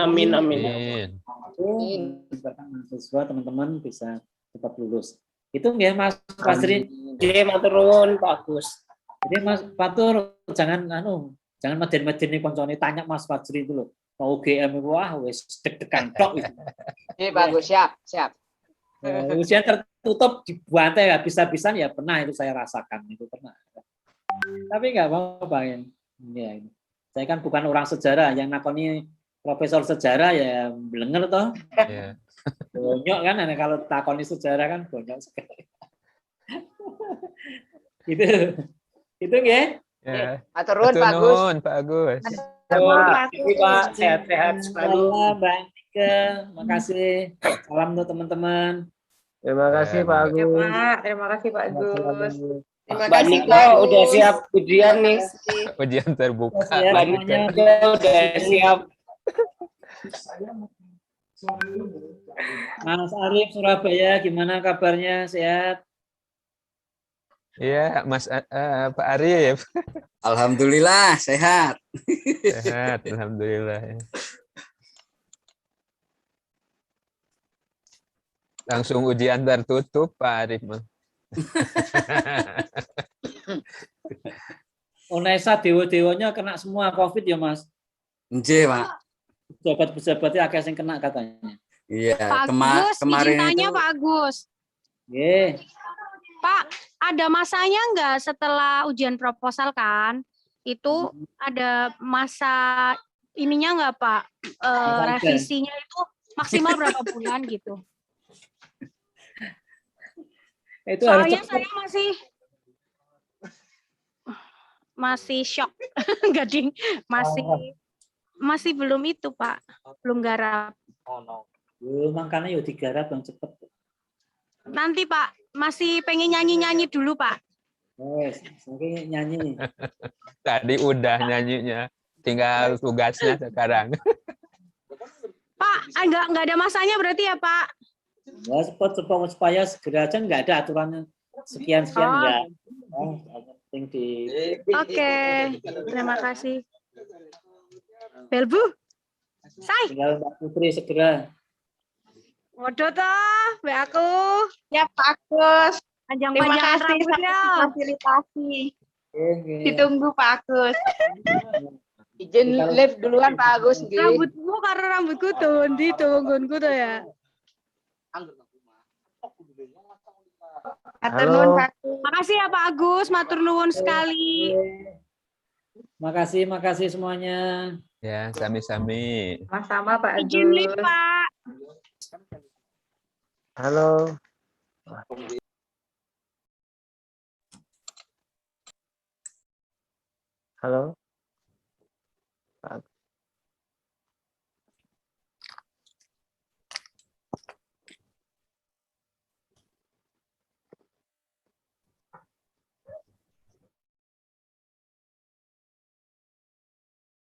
Mahasiswa teman-teman bisa cepat lulus. Itu nggih Mas Pasri. Nggih, matur nuwun Pak Agus. Jadi Mas Patur jangan maden-maden koncone tanya Mas Pasri itu loh. Mau UGM wah wis deg-degan tok itu. Nggih, bagus, siap. Ujian tertutup dibantai habis-habisan ya pernah itu saya rasakan itu pernah. Tapi nggak apa-apa ya. Saya kan bukan orang sejarah, yang nakoni profesor sejarah ya blenger toh. Yeah. Bonyok kan, kalau takoni sejarah kan bonyok sekali. itu nggih. Ya. Matur nuwun Pak Agus. Pak Agus. Pak, sehat-sehat selalu. Mbak Nika, makasih. Salam untuk teman-teman. Terima kasih Pak Agus. Ya, Pak. Terima kasih Pak Agus. Mbak Nika udah siap ujian nih. Ujian terbuka. Mbak Nika udah siap. Mas Arif Surabaya, gimana kabarnya? Sehat? Iya, Mas Pak Arif. Alhamdulillah sehat. Sehat, alhamdulillah. Langsung ujian tertutup Pak Arif. Unesa dewa-dewanya kena semua COVID ya Mas. Nggih, Pak. Pejabat-pejabatnya akeh sing kena katanya. Iya, Pak Agus, kemarin izin tanya itu Pak Agus. Nggih. Pak, ada masanya nggak setelah ujian proposal kan? Itu ada masa ininya nggak Pak? Revisinya itu maksimal berapa bulan gitu? Itu harus Soalnya cepat. saya masih shock, gading, masih belum itu Pak, belum garap. Makanya yuk digarap yang cepet. Nanti Pak, masih pengen nyanyi-nyanyi dulu Pak. Wes, mungkin nyanyi. Tadi udah nyanyinya, tinggal tugasnya sekarang. Pak, nggak ada masanya berarti ya Pak? Ya cepet supaya segera aja nggak ada aturannya sekian enggak. Penting di. Oke, terima kasih. Belbu, say. Tinggal Mbak Putri segera. Waduh toh, Mbak aku. Ya Pak Agus. Terima Panjang-panjangan kasih rambutnya. fasilitasi. Oke. Ditunggu Pak Agus. Izin live duluan Pak Agus. Rambutmu karena rambutku tuh, di tunggunku tuh ya. Matur nuwun Pak Agus. Makasih ya Pak Agus, matur nuwun sekali. Makasih semuanya. Ya, sami-sami. Sama-sama Pak Agus. Izin live Pak. Halo. Halo.